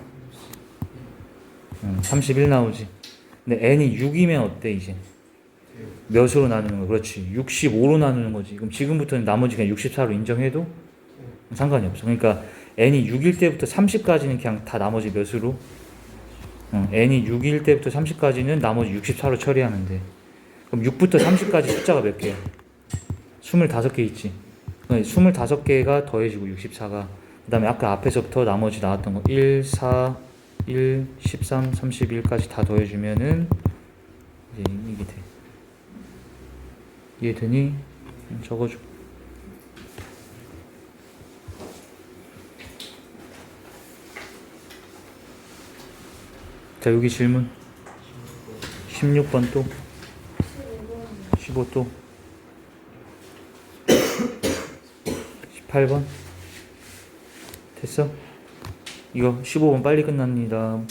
31 나오지. 근데 n이 6이면 어때 이제? 몇으로 나누는 거야? 그렇지. 65로 나누는 거지. 그럼 지금부터는 나머지 그냥 64로 인정해도 상관이 없어. 그러니까 n이 6일 때부터 30까지는 그냥 다 나머지 몇으로? n이 6일 때부터 30까지는 나머지 64로 처리하면 돼. 그럼 6부터 30까지 숫자가 몇 개야? 25개 있지. 25개가 더해지고 64가 그 다음에 아까 앞에서부터 나머지 나왔던 거 1, 4, 1, 13, 31까지 다 더해주면은 이제 이게 돼. 이해되니? 적어줘. 자 여기 질문 16번 또 15 또 18번 됐어? 이거 15번 빨리 끝납니다.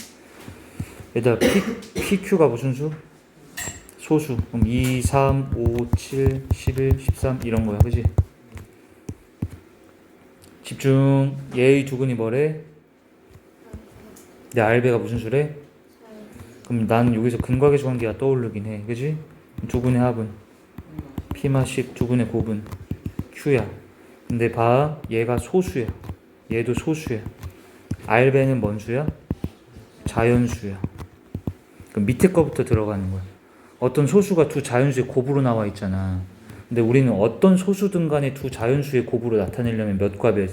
얘들아 PQ가 무슨 수? 소수. 그럼 2, 3, 5, 7, 11, 13 이런 거야. 그지? 집중. 얘의 두근이 뭐래? 내 알베가 무슨 수래? 그럼 나는 여기서 근과계수 관계가 떠오르긴 해. 그지? 두근의 합은 P마식 두근의 곱은 Q야. 근데 봐, 얘가 소수야. 얘도 소수야. R배는 뭔 수야? 자연수야. 그럼 밑에 거부터 들어가는 거야. 어떤 소수가 두 자연수의 곱으로 나와 있잖아. 근데 우리는 어떤 소수든 간에 두 자연수의 곱으로 나타내려면 몇과 몇?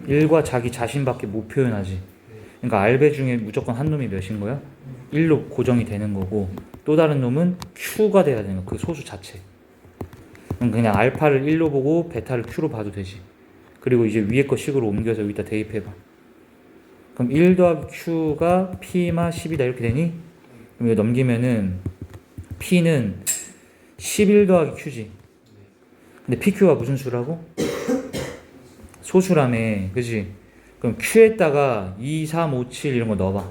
1과 자기 자신밖에 못 표현하지. 그러니까 R배 중에 무조건 한 놈이 몇인 거야? 1로 고정이 되는 거고, 또 다른 놈은 Q가 돼야 되는 거야. 그 소수 자체. 그냥 알파를 1로 보고 베타를 Q로 봐도 되지. 그리고 이제 위에 거 식으로 옮겨서 여기다 대입해봐. 그럼 1 더하기 Q가 P마 10이다 이렇게 되니? 그럼 이거 넘기면은 P는 11 더하기 Q지. 근데 PQ가 무슨 수라고? 소수라며. 그지? 그럼 Q에다가 2, 3, 5, 7 이런 거 넣어봐.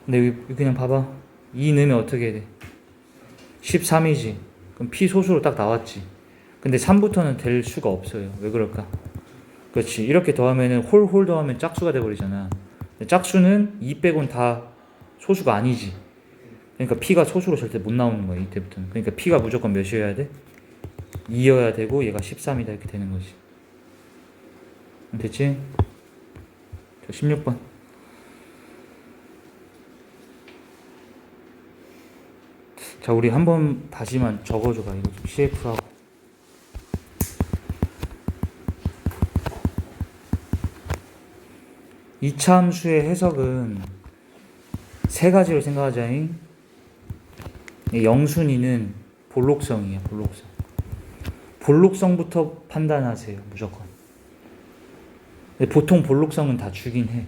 근데 여기 그냥 봐봐. 2 넣으면 어떻게 돼? 13이지. 그럼 P 소수로 딱 나왔지. 근데 3부터는 될 수가 없어요. 왜 그럴까? 그렇지. 이렇게 더하면은 홀 더하면 짝수가 돼버리잖아. 짝수는 2 빼곤 다 소수가 아니지. 그러니까 P가 소수로 절대 못 나오는 거야. 이때부터는. 그러니까 P가 무조건 몇이어야 돼? 2여야 되고 얘가 13이다 이렇게 되는 거지. 됐지? 자, 16번. 자, 우리 한번 다시만 적어줘봐. 이거 좀 CF하고. 이차 함수의 해석은 세 가지로 생각하자잉. 영순위는 볼록성이야. 볼록성. 볼록성부터 판단하세요. 무조건. 근데 보통 볼록성은 다 주긴 해.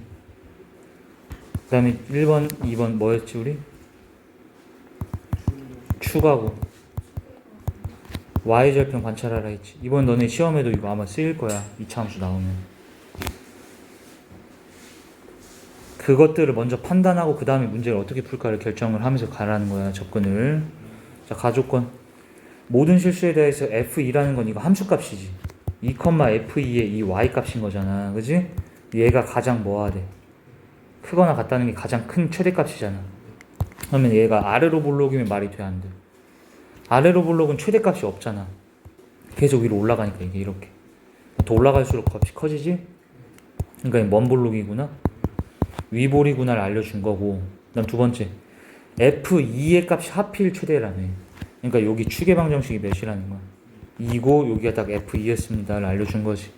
그 다음에 1번, 2번 뭐였지 우리? 추가고 Y절편 관찰하라 했지. 이번 너네 시험에도 이거 아마 쓰일 거야. 이차 함수 나오면. 그것들을 먼저 판단하고 그 다음에 문제를 어떻게 풀까를 결정을 하면서 가라는 거야. 접근을. 자, 가조건. 모든 실수에 대해서 F2라는 건 이거 함수값이지. 2,F2의 이 Y값인 거잖아. 그지? 얘가 가장 뭐가 돼? 크거나 같다는 게 가장 큰 최대값이잖아. 그러면 얘가 아래로 볼록이면 말이 돼, 안 돼? 아래로 볼록은 최대값이 없잖아. 계속 위로 올라가니까 이게 이렇게. 더 올라갈수록 값이 커지지? 그러니까 먼 볼록이구나. 위볼이구나를 알려준 거고. 그 다음 두 번째. F2의 값이 하필 최대라네. 그러니까 여기 추계 방정식이 몇이라는 거야. 2고 여기가 딱 F2였습니다를 알려준 거지.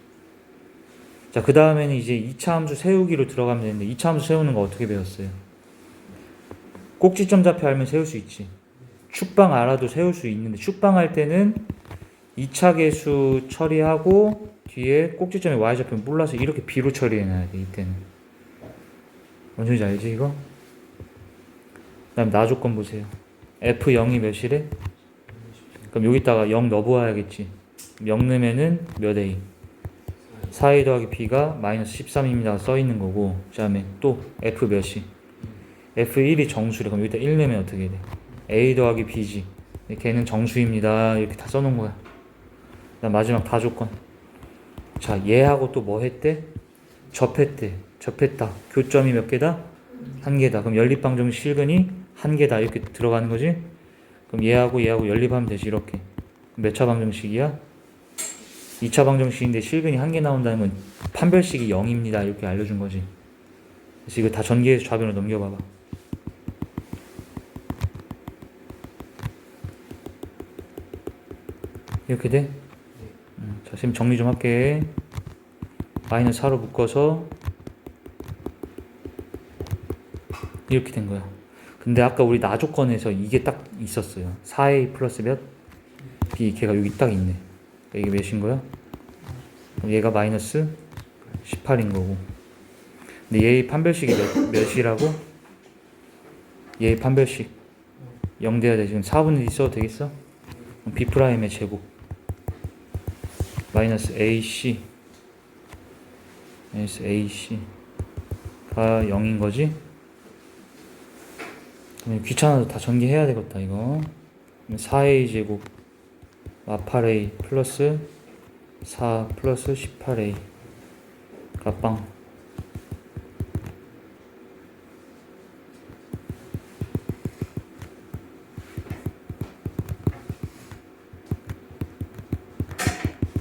자, 그 다음에는 이제 2차 함수 세우기로 들어가면 되는데 2차 함수 세우는 거 어떻게 배웠어요? 꼭지점 좌표 알면 세울 수 있지. 축방 알아도 세울 수 있는데 축방할 때는 2차 계수 처리하고 뒤에 꼭지점에 Y좌표 몰라서 이렇게 B로 처리해놔야 돼. 이때는. 뭔 소리인지 알지 이거? 그 다음에 나 조건 보세요. F0이 몇이래? 그럼 여기다가 0 넣어보아야겠지. 0 넣으면은 몇 A? 4A 더하기 B가 마이너스 13입니다 써있는 거고. 그 다음에 또 F 몇이? F1이 정수래. 그럼 여기다 1 넣으면 어떻게 돼? A 더하기 B지. 걔는 정수입니다. 이렇게 다 써놓은 거야. 그 다음 마지막 다 조건. 자, 얘하고 또 뭐 했대? 접했대. 접했다. 교점이 몇 개다? 1개다. 그럼 연립방정식 실근이 1개다. 이렇게 들어가는 거지? 그럼 얘하고 연립하면 되지. 이렇게. 몇 차 방정식이야? 2차 방정식인데 실근이 1개 나온다는 건 판별식이 0입니다. 이렇게 알려준 거지. 그래서 이거 다 전개해서 좌변으로 넘겨봐봐. 이렇게 돼? 자, 지금 정리 좀 할게. 마이너스 4로 묶어서 이렇게 된 거야. 근데 아까 우리 나 조건에서 이게 딱 있었어요. 4A 플러스 몇? B. 걔가 여기 딱 있네. 이게 몇인 거야? 얘가 마이너스 18인 거고. 근데 얘의 판별식이 몇이라고? 얘의 판별식 0 돼야 돼. 지금 4분의 1 써도 되겠어? B'의 제곱 마이너스 AC 마이너스 AC가 0인 거지? 귀찮아서 다 전개해야 되겠다 이거. 4A 제곱 8A 플러스 4 플러스 18A 가빵.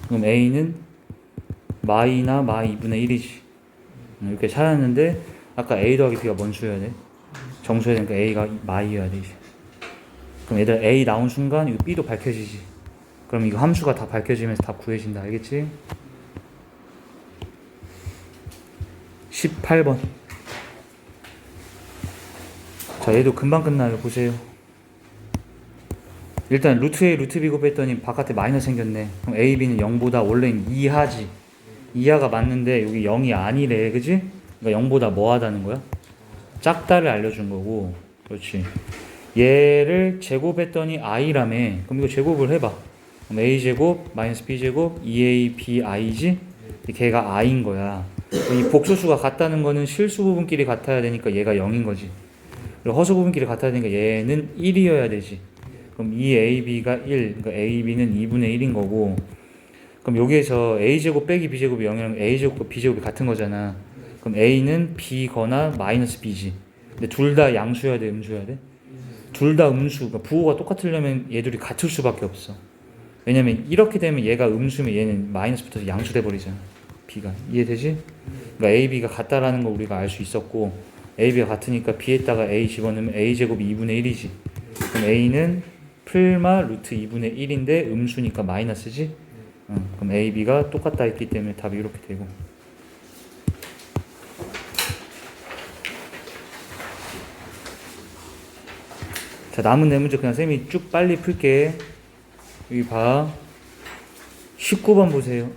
그럼 A는 마이나 마 2분의 1이지. 이렇게 찾았는데 아까 A 더하기 B가 뭔 수여야 돼? 정수여야 되니까 A가 마이여야 돼 이제. 그럼 얘들 A 나온 순간 이거 B도 밝혀지지. 그럼 이거 함수가 다 밝혀지면서 답 구해진다. 알겠지? 18번. 자, 얘도 금방 끝나요. 보세요. 일단 루트 A, 루트 B 곱했더니 바깥에 마이너스 생겼네. 그럼 A, B는 0보다 원래는 이하지. 이하가 맞는데 여기 0이 아니래. 그지? 그러니까 0보다 뭐 하다는 거야? 작다를 알려준 거고. 그렇지. 얘를 제곱했더니 i라며. 그럼 이거 제곱을 해봐. 그럼 a제곱 마이너스 b제곱 2ab이지? 걔가 i인 거야. 이 복소수가 같다는 거는 실수 부분끼리 같아야 되니까 얘가 0인 거지. 그리고 허수 부분끼리 같아야 되니까 얘는 1이어야 되지. 그럼 2ab가 1, 그러니까 ab는 2분의 1인 거고. 그럼 여기에서 a제곱 빼기 b제곱이 0이랑 a제곱과 b제곱이 같은 거잖아. 그럼 a는 b거나 마이너스 b지. 근데 둘 다 양수여야 돼, 음수여야 돼? 둘 다 음수. 그러니까 부호가 똑같으려면 얘들이 같을 수밖에 없어. 왜냐면 이렇게 되면 얘가 음수면 얘는 마이너스 붙어서 양수 돼버리잖아. b가. 이해되지? 그러니까 a, b가 같다라는 거 우리가 알 수 있었고, a, b가 같으니까 b에다가 a 집어넣으면 a제곱이 2분의 1이지. 그럼 a는 풀마 루트 2분의 1인데 음수니까 마이너스지? 그럼 a, b가 똑같다 했기 때문에 답이 이렇게 되고. 자, 남은 네 문제 그냥 쌤이 쭉 빨리 풀게. 여기 봐. 19번 보세요.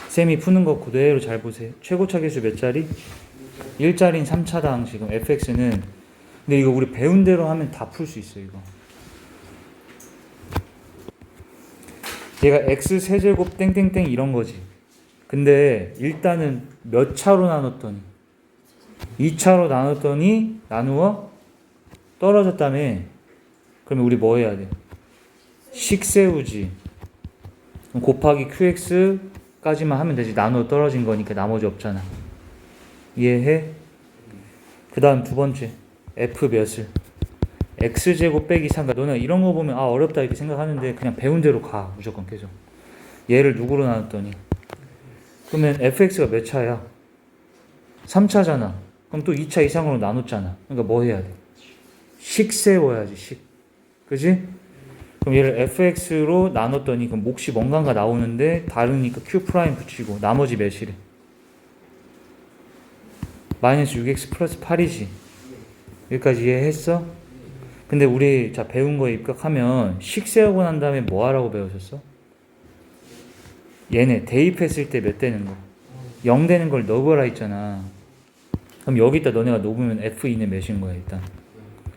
쌤이 푸는 거 그대로 잘 보세요. 최고차 계수 몇 자리? 1자리인 3차당. 지금 fx는, 근데 이거 우리 배운 대로 하면 다 풀 수 있어. 이거 얘가 x 세제곱 땡땡땡 이런 거지. 근데 일단은 몇 차로 나눴더니 2차로 나눴더니 나누어 떨어졌다며. 그러면 우리 뭐 해야 돼? 식 세우지. 그럼 곱하기 qx까지만 하면 되지. 나누어 떨어진 거니까 나머지 없잖아. 이해해? 그 다음 두 번째 f 몇을 x제곱 빼기 3. 너네 이런 거 보면 아 어렵다 이렇게 생각하는데 그냥 배운 대로 가. 무조건 계속. 얘를 누구로 나눴더니 그러면 fx가 몇 차야? 3차잖아. 그럼 또 2차 이상으로 나눴잖아. 그러니까 뭐 해야 돼? 식 세워야지. 식. 그지? 그럼 얘를 fx로 나눴더니 그럼 몫이 뭔가가 나오는데 다르니까 q 프라임 붙이고 나머지 몇이래? 마이너스 6x 플러스 8이지. 여기까지 이해했어? 근데 우리 자 배운 거에 입각하면 식 세우고 난 다음에 뭐 하라고 배우셨어? 얘네 대입했을 때 몇 되는 거? 0 되는 걸 넣어보라 했잖아. 그럼 여기다 너네가 놓으면 f2는 몇인 거야 일단?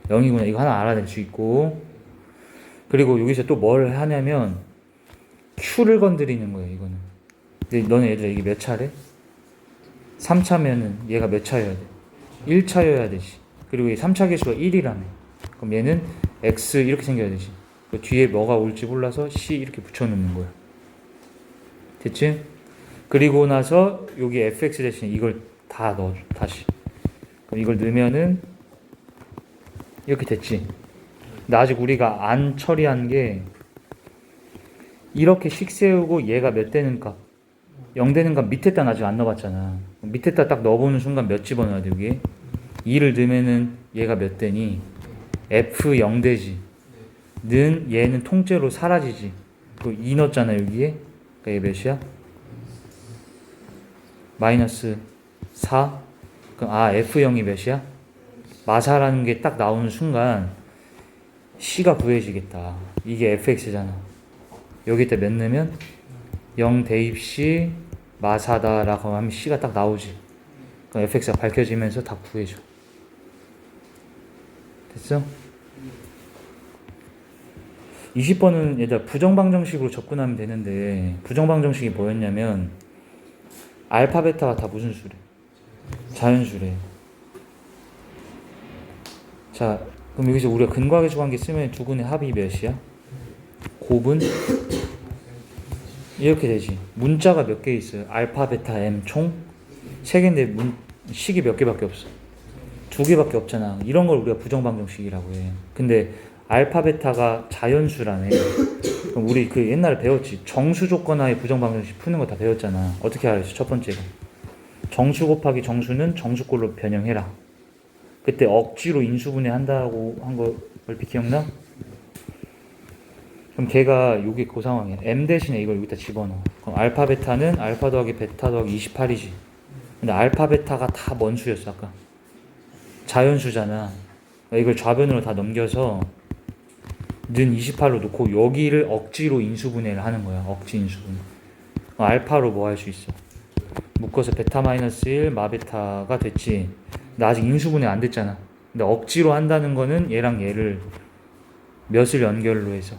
0이구나. 이거 하나 알아낼 수 있고. 그리고 여기서 또 뭘 하냐면 q를 건드리는 거예요. 이거는. 근데 너네 얘들아 이게 몇 차래? 3차면은 얘가 몇 차여야 돼? 1차여야 되지. 그리고 이 3차 계수가 1이라며. 그럼 얘는 x 이렇게 생겨야 되지. 그 뒤에 뭐가 올지 몰라서 c 이렇게 붙여놓는 거야. 됐지? 그리고 나서 여기 fx 대신에 이걸 다 넣어줘. 다시. 그럼 이걸 넣으면은 이렇게 됐지. 근데 아직 우리가 안 처리한 게 이렇게 식 세우고 얘가 몇 되는 값 0 되는 값 밑에다 아직 안 넣어봤잖아. 밑에다 딱 넣어보는 순간 몇 집어넣어야 돼 여기에? 2를 넣으면은 얘가 몇 되니? f 0 되지. 는 얘는 통째로 사라지지. 그 2 넣었잖아 여기에. 그러니까 얘 몇이야? 마이너스 4. 그럼 f0이 몇이야? 마사라는 게 딱 나오는 순간 c가 구해지겠다. 이게 fx잖아. 여기다 몇 넣으면 0 대입 c 마사다라고 하면 c가 딱 나오지. 그럼 fx가 밝혀지면서 다 구해줘. 됐어? 20번은 얘들아 부정방정식으로 접근하면 되는데 부정방정식이 뭐였냐면 알파 베타가 다 무슨 수래? 자연수래. 자 그럼 여기서 우리가 근과계수 관계 쓰면 두근의 합이 몇이야? 곱은 이렇게 되지. 문자가 몇 개 있어요? 알파, 베타, m 총 3개인데 식이 몇 개밖에 없어? 2개밖에 없잖아. 이런 걸 우리가 부정방정식이라고 해. 근데 알파 베타가 자연수라네. 그럼 우리 그 옛날에 배웠지. 정수 조건하에 부정방정식 푸는 거 다 배웠잖아. 어떻게 알았어? 첫 번째가 정수 곱하기 정수는 정수꼴로 변형해라. 그때 억지로 인수분해 한다고 한 거 얼핏 기억나? 그럼 걔가 요게 그 상황이야. m 대신에 이걸 여기다 집어넣어. 그럼 알파 베타는 알파 더하기 베타 더하기 28이지. 근데 알파 베타가 다 뭔 수였어 아까? 자연수잖아. 그러니까 이걸 좌변으로 다 넘겨서 는 28로 놓고 여기를 억지로 인수분해를 하는 거야. 억지 인수분해. 알파로 뭐 할 수 있어? 묶어서 베타 마이너스 1 마베타가 됐지. 근데 아직 인수분해 안 됐잖아. 근데 억지로 한다는 거는 얘랑 얘를 몇을 연결로 해서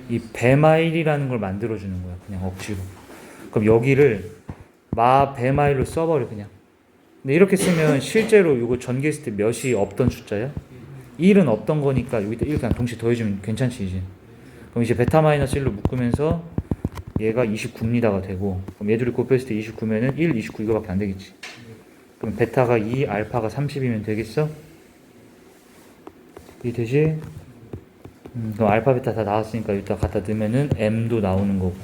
이 베마일이라는 걸 만들어주는 거야. 그냥 억지로. 그럼 여기를 베마일로 써버려 그냥. 근데 이렇게 쓰면 실제로 이거 전개했을 때 몇이 없던 숫자야? 1은 없던 거니까 여기다 1 그냥 동시에 더해주면 괜찮지 이제. 그럼 이제 베타 마이너스 1로 묶으면서 얘가 29입니다가 되고, 그럼 얘들이 곱했을 때 29면은 1, 29 이거밖에 안 되겠지. 그럼 베타가 2, 알파가 30이면 되겠어? 이게 되지? 그럼 알파 베타 다 나왔으니까 여기다 갖다 넣으면은 m도 나오는 거고.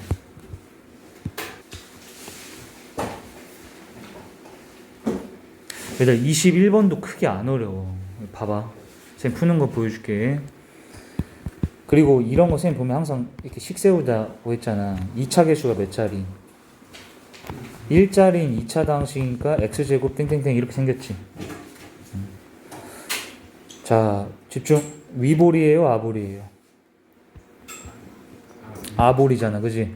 얘들 21번도 크게 안 어려워. 봐봐. 쌤 푸는 거 보여줄게. 그리고 이런 거 쌤 보면 항상 이렇게 식 세우다고 했잖아. 2차 계수가 몇 자리? 1자리인 2차 방식이니까 x제곱 땡땡땡 이렇게 생겼지. 자, 집중. 위볼이에요? 아볼이에요? 아볼이잖아. 그지?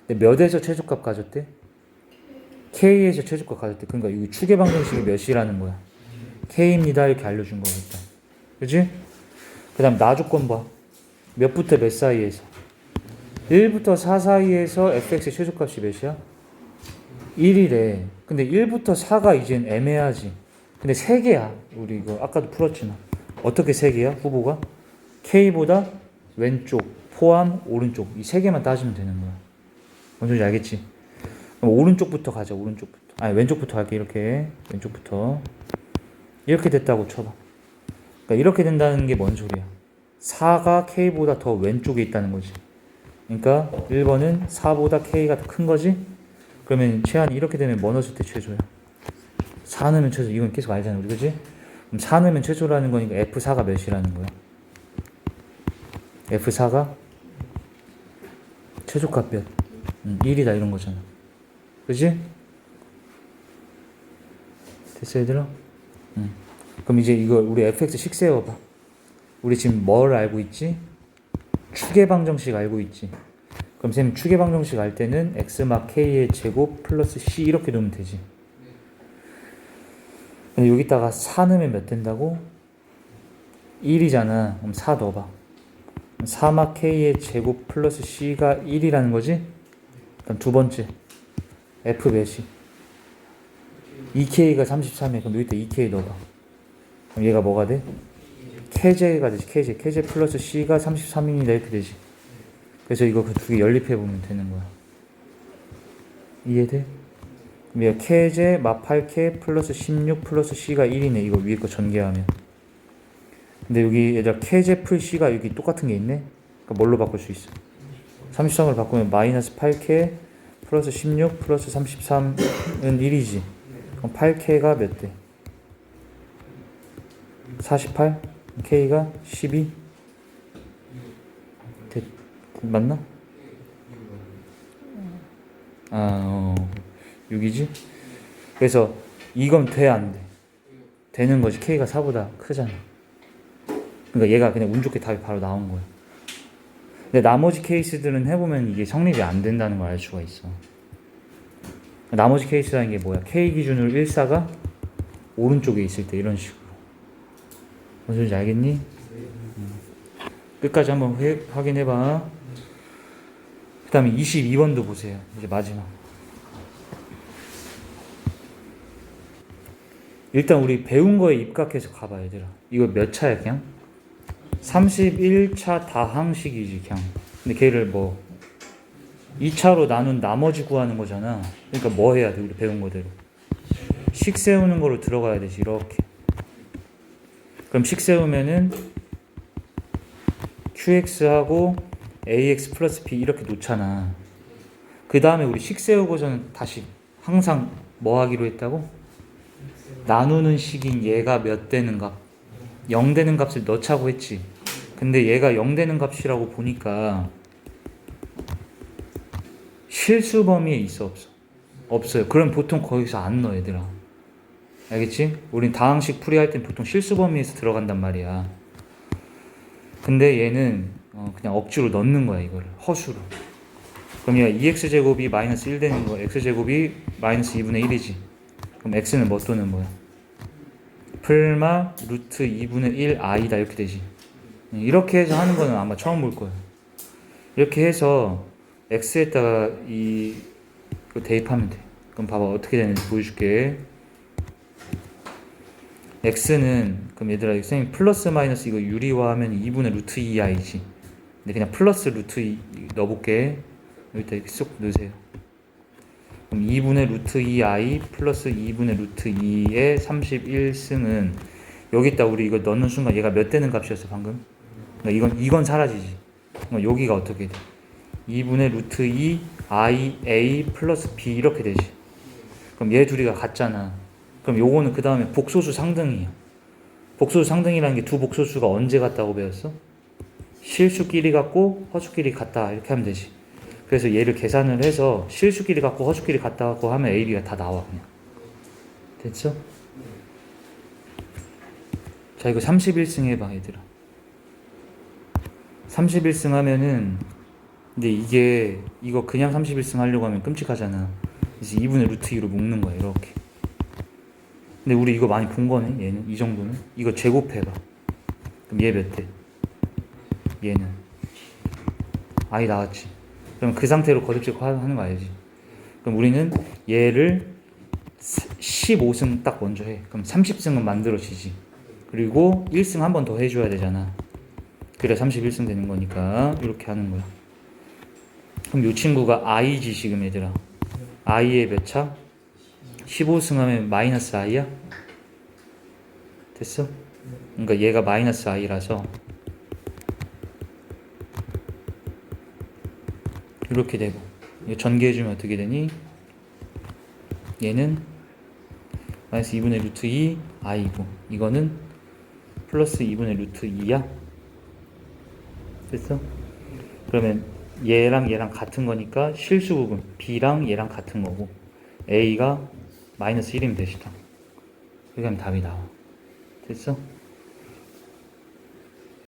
근데 몇에서 최소값 가졌대? k에서 최소값 가졌대. 그러니까 이 추계 방정식이 몇이라는 거야? k입니다. 이렇게 알려준 거겠다. 그지? 그 다음 나 조건 봐. 몇부터 몇 사이에서? 1부터 4 사이에서 fx의 최소값이 몇이야? 1이래. 근데 1부터 4가 이젠 애매하지. 근데 3개야. 우리 이거 아까도 풀었지만. 어떻게 3개야? 후보가? k보다 왼쪽, 포함, 오른쪽. 이 3개만 따지면 되는 거야. 뭔 소리인지 알겠지? 그럼 오른쪽부터 가자. 오른쪽부터. 아니 왼쪽부터 할게. 이렇게. 왼쪽부터. 이렇게 됐다고 쳐봐. 그러니까 이렇게 된다는 게 뭔 소리야? 4가 k보다 더 왼쪽에 있다는 거지. 그러니까 1번은 4보다 k가 더 큰 거지? 그러면 최한이 이렇게 되면 뭐 넣었을 때 최소야? 4 넣으면 최소. 이건 계속 알잖아 우리. 그지? 그럼 4 넣으면 최소라는 거니까 F4가 몇이라는 거야? F4가 최소값 몇? 1이다 이런 거잖아. 그지? 됐어 얘들아? 그럼 이제 이거 우리 fx 식 세워봐. 우리 지금 뭘 알고 있지? 추계 방정식 알고 있지? 그럼 쌤 추계 방정식 알 때는 x 막 k의 제곱 플러스 c 이렇게 놓으면 되지. 근데 여기다가 4 넣으면 몇 된다고? 1이잖아. 그럼 4 넣어봐. 4 막 k의 제곱 플러스 c가 1이라는 거지? 그럼 두 번째 f 몇이? 2k가 33이야. 그럼 여기다 2k 넣어봐. 그럼 얘가 뭐가 돼? k제가 되지. k제 플러스 c가 33입니다. 이렇게 되지. 그래서 이거 그 두 개 연립해 보면 되는 거야. 이해돼? 그럼 얘가 k제 마 8k 플러스 16 플러스 c가 1이네. 이거 위에 거 전개하면. 근데 여기 얘들아 k제 풀 c가 여기 똑같은 게 있네. 그러니까 뭘로 바꿀 수 있어? 33으로 바꾸면 마이너스 8k 플러스 16 플러스 33은 1이지. 그럼 8k가 몇 대? 48? k가 12? 맞나? 6이지? 그래서 이건 돼, 안 돼? 되는 거지. k가 4보다 크잖아. 그러니까 얘가 그냥 운 좋게 답이 바로 나온 거야. 근데 나머지 케이스들은 해보면 이게 성립이 안 된다는 걸 알 수가 있어. 나머지 케이스라는 게 뭐야? k 기준으로 1사가 오른쪽에 있을 때 이런 식으로. 무슨 소리인지 알겠니? 끝까지 한번 확인해봐. 그 다음에 22번도 보세요. 이제 마지막. 일단 우리 배운 거에 입각해서 가봐 얘들아. 이거 몇 차야 그냥? 31차 다항식이지 그냥. 근데 걔를 뭐 2차로 나눈 나머지 구하는 거잖아. 그러니까 뭐 해야 돼? 우리 배운 거대로 식 세우는 거로 들어가야 되지. 이렇게. 그럼 식 세우면은 qx하고 ax 플러스 b 이렇게 놓잖아. 그 다음에 우리 식 세우고서는 다시 항상 뭐 하기로 했다고? 나누는 식인 얘가 몇 되는 값? 0 되는 값을 넣자고 했지. 근데 얘가 0 되는 값이라고 보니까 실수 범위에 있어 없어? 없어요. 그럼 보통 거기서 안 넣어 얘들아. 알겠지? 우린 다항식 풀이할 땐 보통 실수 범위에서 들어간단 말이야. 근데 얘는 그냥 억지로 넣는 거야 이거를 허수로. 그럼 얘가 2x제곱이 마이너스 1 되는 거 x제곱이 마이너스 2분의 1이지. 그럼 x는 뭐 또는 뭐야? 풀마 루트 2분의 1 i다 이렇게 되지. 이렇게 해서 하는 거는 아마 처음 볼 거예요. 이렇게 해서 x에다가 이거 대입하면 돼. 그럼 봐봐 어떻게 되는지 보여줄게. x는 그럼 얘들아 선생님 플러스 마이너스 이거 유리화하면 2분의 루트 2i지. 근데 그냥 플러스 루트 2 넣어볼게. 여기다 이렇게 쏙 넣으세요. 그럼 2분의 루트 2i 플러스 2분의 루트 2의 31승은 여기다 우리 이거 넣는 순간 얘가 몇 되는 값이었어 방금? 그러니까 이건 사라지지. 그럼 여기가 어떻게 돼? 2분의 루트 2 i a 플러스 b 이렇게 되지. 그럼 얘 둘이가 같잖아. 그럼 요거는 그 다음에 복소수 상등이야. 복소수 상등이라는 게 두 복소수가 언제 같다고 배웠어? 실수끼리 같고 허수끼리 같다 이렇게 하면 되지. 그래서 얘를 계산을 해서 실수끼리 같고 허수끼리 같다고 하면 A, B가 다 나와 그냥. 됐죠? 자 이거 31승 해봐 얘들아. 31승 하면은 근데 이거 그냥 31승 하려고 하면 끔찍하잖아. 그래서 2분의 루트 2로 묶는 거야 이렇게. 근데 우리 이거 많이 본 거네 얘는 이 정도는. 이거 제곱해봐. 그럼 얘 몇 대? 얘는 i 나왔지. 그럼 그 상태로 거듭제곱 하는 거 알지? 그럼 우리는 얘를 15승 딱 먼저 해. 그럼 30승은 만들어지지. 그리고 1승 한 번 더 해줘야 되잖아. 그래 31승 되는 거니까 이렇게 하는 거야. 그럼 이 친구가 i지 지금 얘들아. i의 몇 차? 15승 하면 마이너스 i야? 됐어? 그러니까 얘가 마이너스 i라서 이렇게 되고 이거 전개해주면 어떻게 되니? 얘는 마이너스 2분의 루트 2 i고 이거는 플러스 2분의 루트 2야? 됐어? 그러면 얘랑 얘랑 같은 거니까 실수 부분 b랑 얘랑 같은 거고 a가 마이너스 1이면 되시다. 그렇게 하면 답이 나와. 됐어?